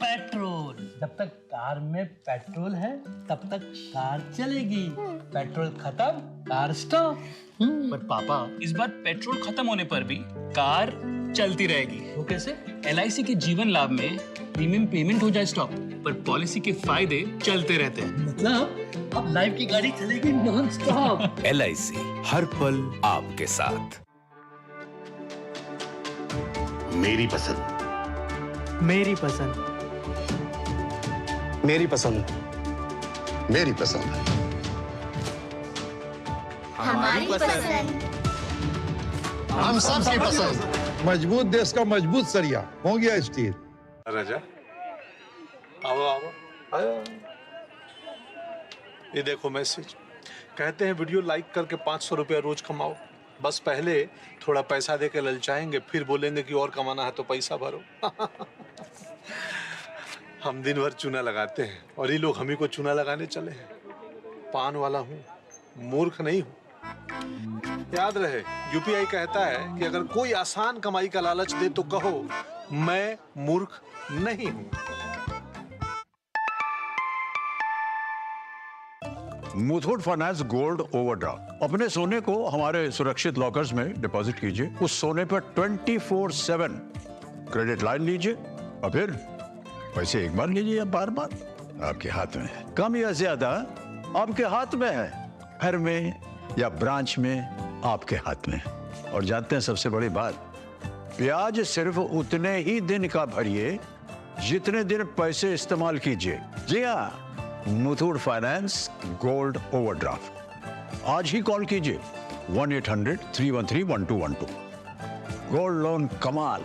पेट्रोल। जब तक कार में पेट्रोल है तब तक कार चलेगी। पेट्रोल खत्म, कार स्टॉप। पर पापा, इस बार पेट्रोल खत्म होने पर भी कार चलती रहेगी। वो कैसे? LIC के जीवन लाभ में प्रीमियम पेमेंट हो जाए स्टॉप, पर पॉलिसी के फायदे चलते रहते हैं। मतलब अब लाइफ की गाड़ी चलेगी नॉन स्टॉप। LIC हर पल आपके साथ। मेरी पसंद, मेरी पसंद, मेरी पसंद, मेरी पसंद, हमारी पसंद, हम सबकी पसंद। मजबूत देश का मजबूत सरिया हो गया स्टील। राजा, आओ आओ आओ। ये देखो मैसेज। कहते हैं वीडियो लाइक करके 500 रुपया रोज कमाओ। बस पहले थोड़ा पैसा दे के ललचाएंगे, फिर बोलेंगे कि और कमाना है तो पैसा भरो। हम दिन भर चूना लगाते हैं और ये लोग हम ही को चूना लगाने चले हैं। पान वाला हूँ, मूर्ख नहीं हूँ। याद रहे, UPI कहता है कि अगर कोई आसान कमाई का लालच दे तो कहो मैं मूर्ख नहीं हूँ। Muthoot finance gold overdraft. अपने सोने को हमारे सुरक्षित लॉकर्स में डिपॉजिट कीजिए। उस सोने पर 24/7 क्रेडिट लाइन लीजिए और फिर पैसे एक बार लीजिए या बार बार, आपके हाथ में है। कम या ज्यादा आपके हाथ में है, घर में या ब्रांच में आपके हाथ में है। और जानते हैं सबसे बड़ी बात, ब्याज सिर्फ उतने ही दिन का भरिए जितने दिन पैसे इस्तेमाल कीजिए। जी हाँ, मुथूट फाइनेंस गोल्ड ओवरड्राफ्ट। आज ही कॉल कीजिए 1-800-313-1212। गोल्ड लोन कमाल,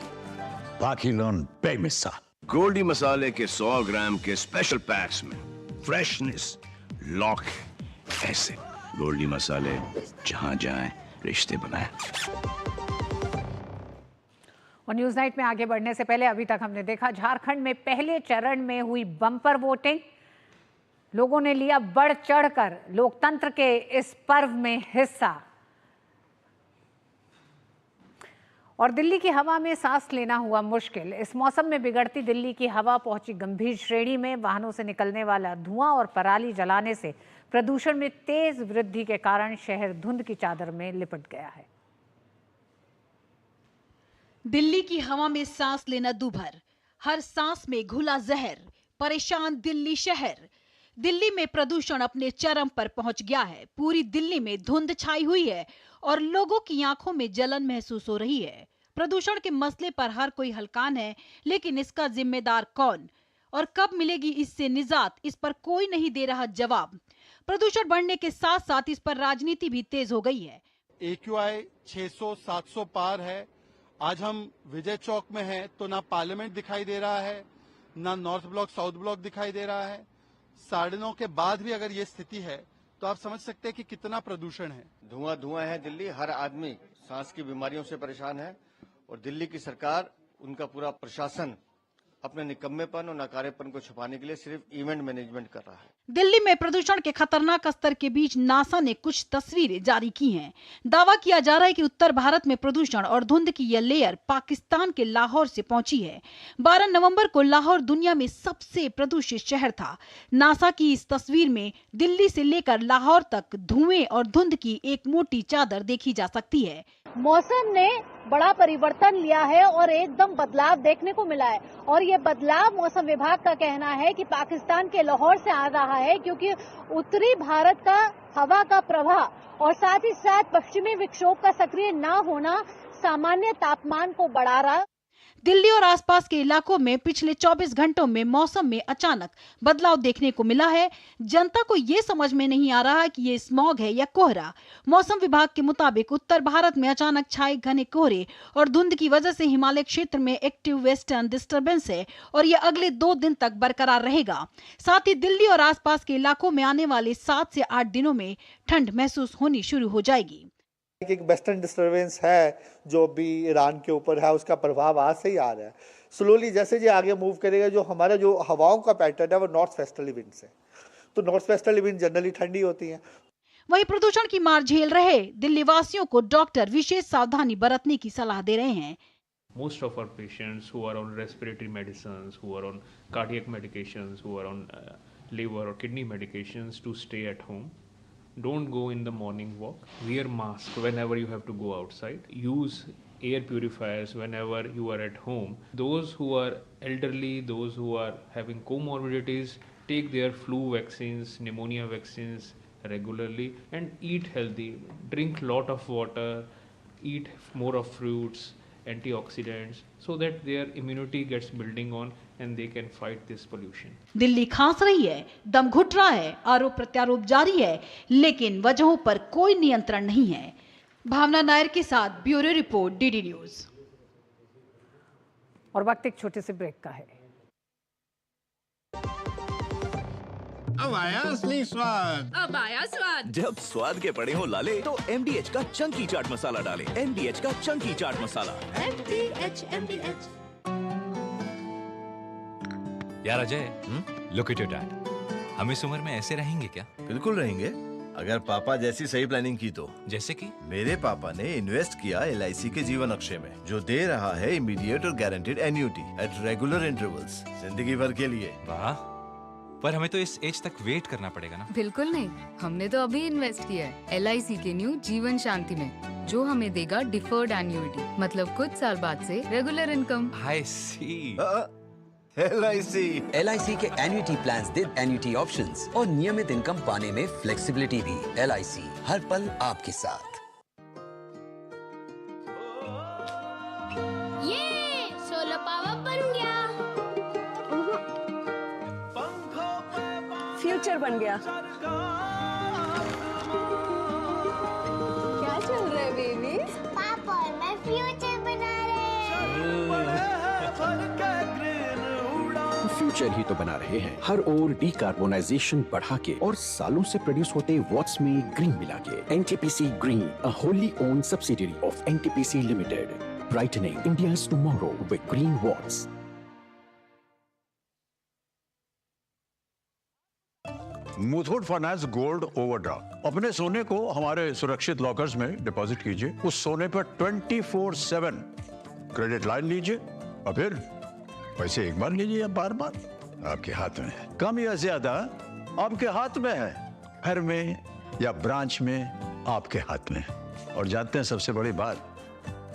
बाकी लोन बेमिसाल। गोल्डी मसाले के 100 ग्राम के स्पेशल पैक्स में फ्रेशनेस लॉक है। ऐसे गोल्डी मसाले जहां जाएं रिश्ते बनाएं। और न्यूज नाइट में आगे बढ़ने से पहले अभी तक हमने देखा झारखंड में पहले चरण में हुई बम्पर वोटिंग। लोगों ने लिया बढ़ चढ़कर लोकतंत्र के इस पर्व में हिस्सा। और दिल्ली की हवा में सांस लेना हुआ मुश्किल। इस मौसम में बिगड़ती दिल्ली की हवा पहुंची गंभीर श्रेणी में। वाहनों से निकलने वाला धुआं और पराली जलाने से प्रदूषण में तेज वृद्धि के कारण शहर धुंध की चादर में लिपट गया है। दिल्ली की हवा में सांस लेना दूभर, हर सांस में घुला जहर, परेशान दिल्ली शहर। दिल्ली में प्रदूषण अपने चरम पर पहुंच गया है। पूरी दिल्ली में धुंध छाई हुई है और लोगों की आंखों में जलन महसूस हो रही है। प्रदूषण के मसले पर हर कोई हलकान है, लेकिन इसका जिम्मेदार कौन और कब मिलेगी इससे निजात, इस पर कोई नहीं दे रहा जवाब। प्रदूषण बढ़ने के साथ साथ इस पर राजनीति भी तेज हो गई है। AQI 600-700 पार है। आज हम विजय चौक में हैं तो ना पार्लियामेंट दिखाई दे रहा है, ना नॉर्थ ब्लॉक साउथ ब्लॉक दिखाई दे रहा है। 9:30 के बाद भी अगर ये स्थिति है तो आप समझ सकते हैं कि कितना प्रदूषण है। धुआं है दिल्ली, हर आदमी सांस की बीमारियों से परेशान है और दिल्ली की सरकार, उनका पूरा प्रशासन अपने निकम्मेपन और नकारेपन को छुपाने के लिए सिर्फ इवेंट मैनेजमेंट कर रहा है। दिल्ली में प्रदूषण के खतरनाक स्तर के बीच नासा ने कुछ तस्वीरें जारी की हैं। दावा किया जा रहा है कि उत्तर भारत में प्रदूषण और धुंध की यह लेयर पाकिस्तान के लाहौर से पहुंची है। 12 नवंबर को लाहौर दुनिया में सबसे प्रदूषित शहर था। नासा की इस तस्वीर में दिल्ली से लेकर लाहौर तक धुएं और धुंध की एक मोटी चादर देखी जा सकती है। मौसम ने बड़ा परिवर्तन लिया है और एकदम बदलाव देखने को मिला है और ये बदलाव मौसम विभाग का कहना है कि पाकिस्तान के लाहौर से आ रहा है, क्योंकि उत्तरी भारत का हवा का प्रवाह और साथ ही साथ पश्चिमी विक्षोभ का सक्रिय न होना सामान्य तापमान को बढ़ा रहा। दिल्ली और आसपास के इलाकों में पिछले 24 घंटों में मौसम में अचानक बदलाव देखने को मिला है। जनता को ये समझ में नहीं आ रहा कि ये स्मॉग है या कोहरा। मौसम विभाग के मुताबिक उत्तर भारत में अचानक छाए घने कोहरे और धुंध की वजह से हिमालय क्षेत्र में एक्टिव वेस्टर्न डिस्टर्बेंस है और ये अगले 2 दिन तक बरकरार रहेगा। साथ ही दिल्ली और आसपास के इलाकों में आने वाले 7 से 8 दिनों में ठंड महसूस होनी शुरू हो जाएगी। एक वेस्टर्न डिस्टर्बेंस है जो भी ईरान के ऊपर है, उसका प्रभाव आज से ही आ रहा है। स्लोली जैसे ये आगे मूव करेगा, जो हमारा जो हवाओं का पैटर्न है वो नॉर्थ वेस्टर्ली विंड से, तो नॉर्थ वेस्टर्ली विंड जनरली ठंडी होती है। वहीं प्रदूषण की मार झेल रहे दिल्ली वासियों को डॉक्टर विशेष सावधानी बरतने की सलाह दे रहे हैं। Most of our patients who are on respiratory medicines, who are on cardiac medications, who are on liver or kidney medications to stay at home. Don't go in the morning walk. Wear mask whenever you have to go outside. Use air purifiers whenever you are at home. Those who are elderly, those who are having comorbidities, take their flu vaccines, pneumonia vaccines regularly and eat healthy. Drink lot of water, eat more of fruits, antioxidants, so that their immunity gets building on and they can fight this pollution. Delhi खांस रही है, दम घुट रहा है, आरोप प्रत्यारोप जारी है, लेकिन वजहों पर कोई नियंत्रण नहीं है। भावना नायर के साथ ब्यूरो रिपोर्ट, डीडी न्यूज। और वक्त एक छोटे से ब्रेक का है। अब आया असली स्वाद। अब आया स्वाद। जब स्वाद के पड़े हो लाले तो MDH का चंकी चाट मसाला डालें। MDH का चंकी चाट मसाला। MDH। यार Ajay, look at your dad. हम इस उम्र में ऐसे रहेंगे क्या? बिल्कुल रहेंगे, अगर पापा जैसी सही प्लानिंग की तो। जैसे कि? मेरे पापा ने इन्वेस्ट किया LIC के जीवन अक्षय में, जो दे रहा है इमीडिएट और guaranteed annuity at regular intervals, जिंदगी भर के लिए। वाह, पर हमें तो इस एज तक वेट करना पड़ेगा ना? बिल्कुल नहीं, हमने तो अभी इन्वेस्ट किया है LIC के न्यू जीवन शांति में, जो हमें देगा डिफर्ड एन्युटी, मतलब कुछ साल बाद से regular income. I see। LIC के एन्युटी प्लान्स दे एन्युटी ऑप्शंस और नियमित इनकम पाने में फ्लेक्सिबिलिटी भी। LIC हर पल आपके साथ। ये सोलर पावर बन गया। फ्यूचर बन गया। क्या चल रहा है बेबी? पापा और मैं फ्यूचर बना रहे हैं। फ्यूचर ही तो बना रहे हैं, हर ओर डिकार्बोनाइजेशन बढ़ा के और सालों से प्रोड्यूस होते वॉट्स में ग्रीन मिला के। NTPC Green, a wholly owned subsidiary of NTPC Limited, brightening India's tomorrow with green watts. Muthoot finance gold overdraft. अपने सोने को हमारे सुरक्षित लॉकर्स में डिपॉजिट कीजिए, उस सोने पर 24/7 क्रेडिट लाइन लीजिए और फिर पैसे एक बार लीजिए या बार बार, आपके हाथ में है। कम या ज्यादा आपके हाथ में है, घर में या ब्रांच में आपके हाथ में है। और जानते हैं सबसे बड़ी बात,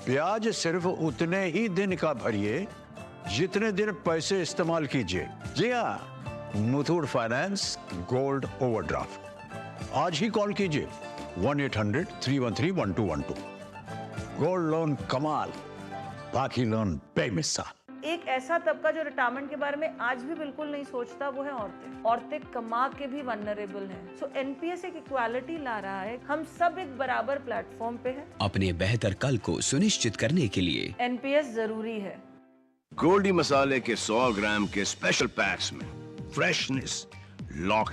ब्याज सिर्फ उतने ही दिन का भरिए जितने दिन पैसे इस्तेमाल कीजिए। जी हाँ, मुथूट फाइनेंस गोल्ड ओवरड्राफ्ट। आज ही कॉल कीजिए 1-800-313-1212। गोल्ड लोन कमाल, बाकी लोन बेमिसाल। एक ऐसा तबका जो रिटायरमेंट के बारे में आज भी बिल्कुल नहीं सोचता, वो है औरतें। औरतें कमा के भी वल्नरेबल हैं। सो एनपीएस एक इक्वालिटी ला रहा है, हम सब एक बराबर प्लेटफॉर्म पे हैं। अपने बेहतर कल को सुनिश्चित करने के लिए एनपीएस जरूरी है। गोल्डी मसाले के 100 ग्राम के स्पेशल पैक्स में फ्रेशनेस, लॉक,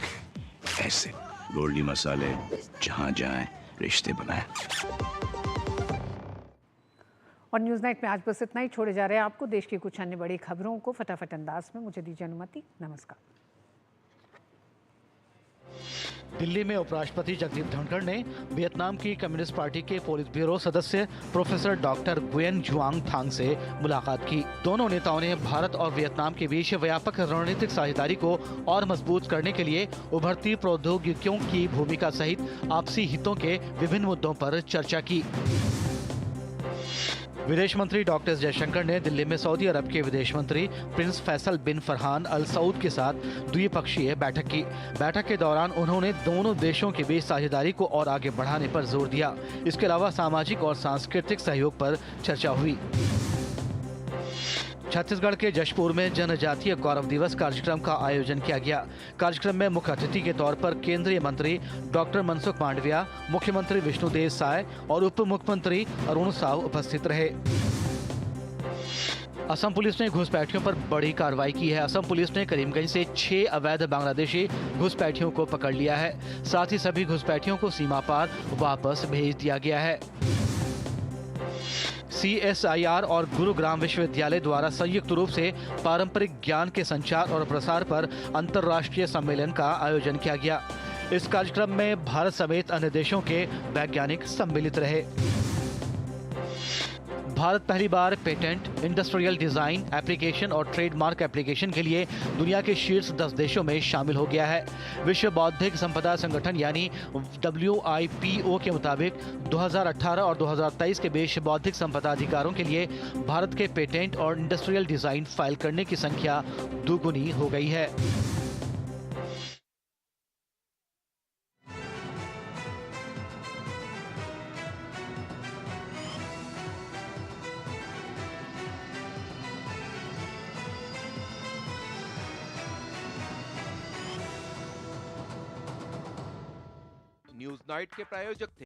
एसिड। गोल्डी मसाले, जहां जाएं रिश्ते बनाएं। और न्यूज़ नाइट में आज बस इतना ही। छोड़े जा रहे हैं आपको देश की कुछ अन्य बड़ी खबरों को फटाफट अंदाज में। मुझे दीजिए अनुमति, नमस्कार। दिल्ली में उपराष्ट्रपति जगदीप धनखड़ ने वियतनाम की कम्युनिस्ट पार्टी के पोलित ब्यूरो सदस्य प्रोफेसर डॉक्टर गुएन जुआंग थांग से मुलाकात की। दोनों नेताओं ने भारत और वियतनाम के बीच व्यापक रणनीतिक साझेदारी को और मजबूत करने के लिए उभरती प्रौद्योगिकियों की भूमिका सहित आपसी हितों के विभिन्न मुद्दों पर चर्चा की। विदेश मंत्री डॉक्टर जयशंकर ने दिल्ली में सऊदी अरब के विदेश मंत्री प्रिंस फैसल बिन फरहान अल सऊद के साथ द्विपक्षीय बैठक की। बैठक के दौरान उन्होंने दोनों देशों के बीच साझेदारी को और आगे बढ़ाने पर जोर दिया। इसके अलावा सामाजिक और सांस्कृतिक सहयोग पर चर्चा हुई। छत्तीसगढ़ के जशपुर में जनजातीय गौरव दिवस कार्यक्रम का आयोजन किया गया। कार्यक्रम में मुख्य अतिथि के तौर पर केंद्रीय मंत्री डॉक्टर मनसुख मांडविया, मुख्यमंत्री विष्णुदेव साय और उप मुख्यमंत्री अरुण साव उपस्थित रहे। असम पुलिस ने घुसपैठियों पर बड़ी कार्रवाई की है। असम पुलिस ने करीमगंज से 6 अवैध बांग्लादेशी घुसपैठियों को पकड़ लिया है। साथ ही सभी घुसपैठियों को सीमा पार वापस भेज दिया गया है। CSIR और गुरुग्राम विश्वविद्यालय द्वारा संयुक्त रूप से पारंपरिक ज्ञान के संचार और प्रसार पर अंतर्राष्ट्रीय सम्मेलन का आयोजन किया गया। इस कार्यक्रम में भारत समेत अन्य देशों के वैज्ञानिक सम्मिलित रहे। भारत पहली बार पेटेंट, इंडस्ट्रियल डिजाइन, एप्लीकेशन और ट्रेडमार्क एप्लीकेशन के लिए दुनिया के शीर्ष 10 देशों में शामिल हो गया है। विश्व बौद्धिक संपदा संगठन यानी WIPO के मुताबिक 2018 और 2023 के बीच बौद्धिक संपदा अधिकारों के लिए भारत के पेटेंट और इंडस्ट्रियल डिजाइन फाइल करने की संख्या दुगुनी हो गई है। न्यूज नाइट के प्रायोजक थे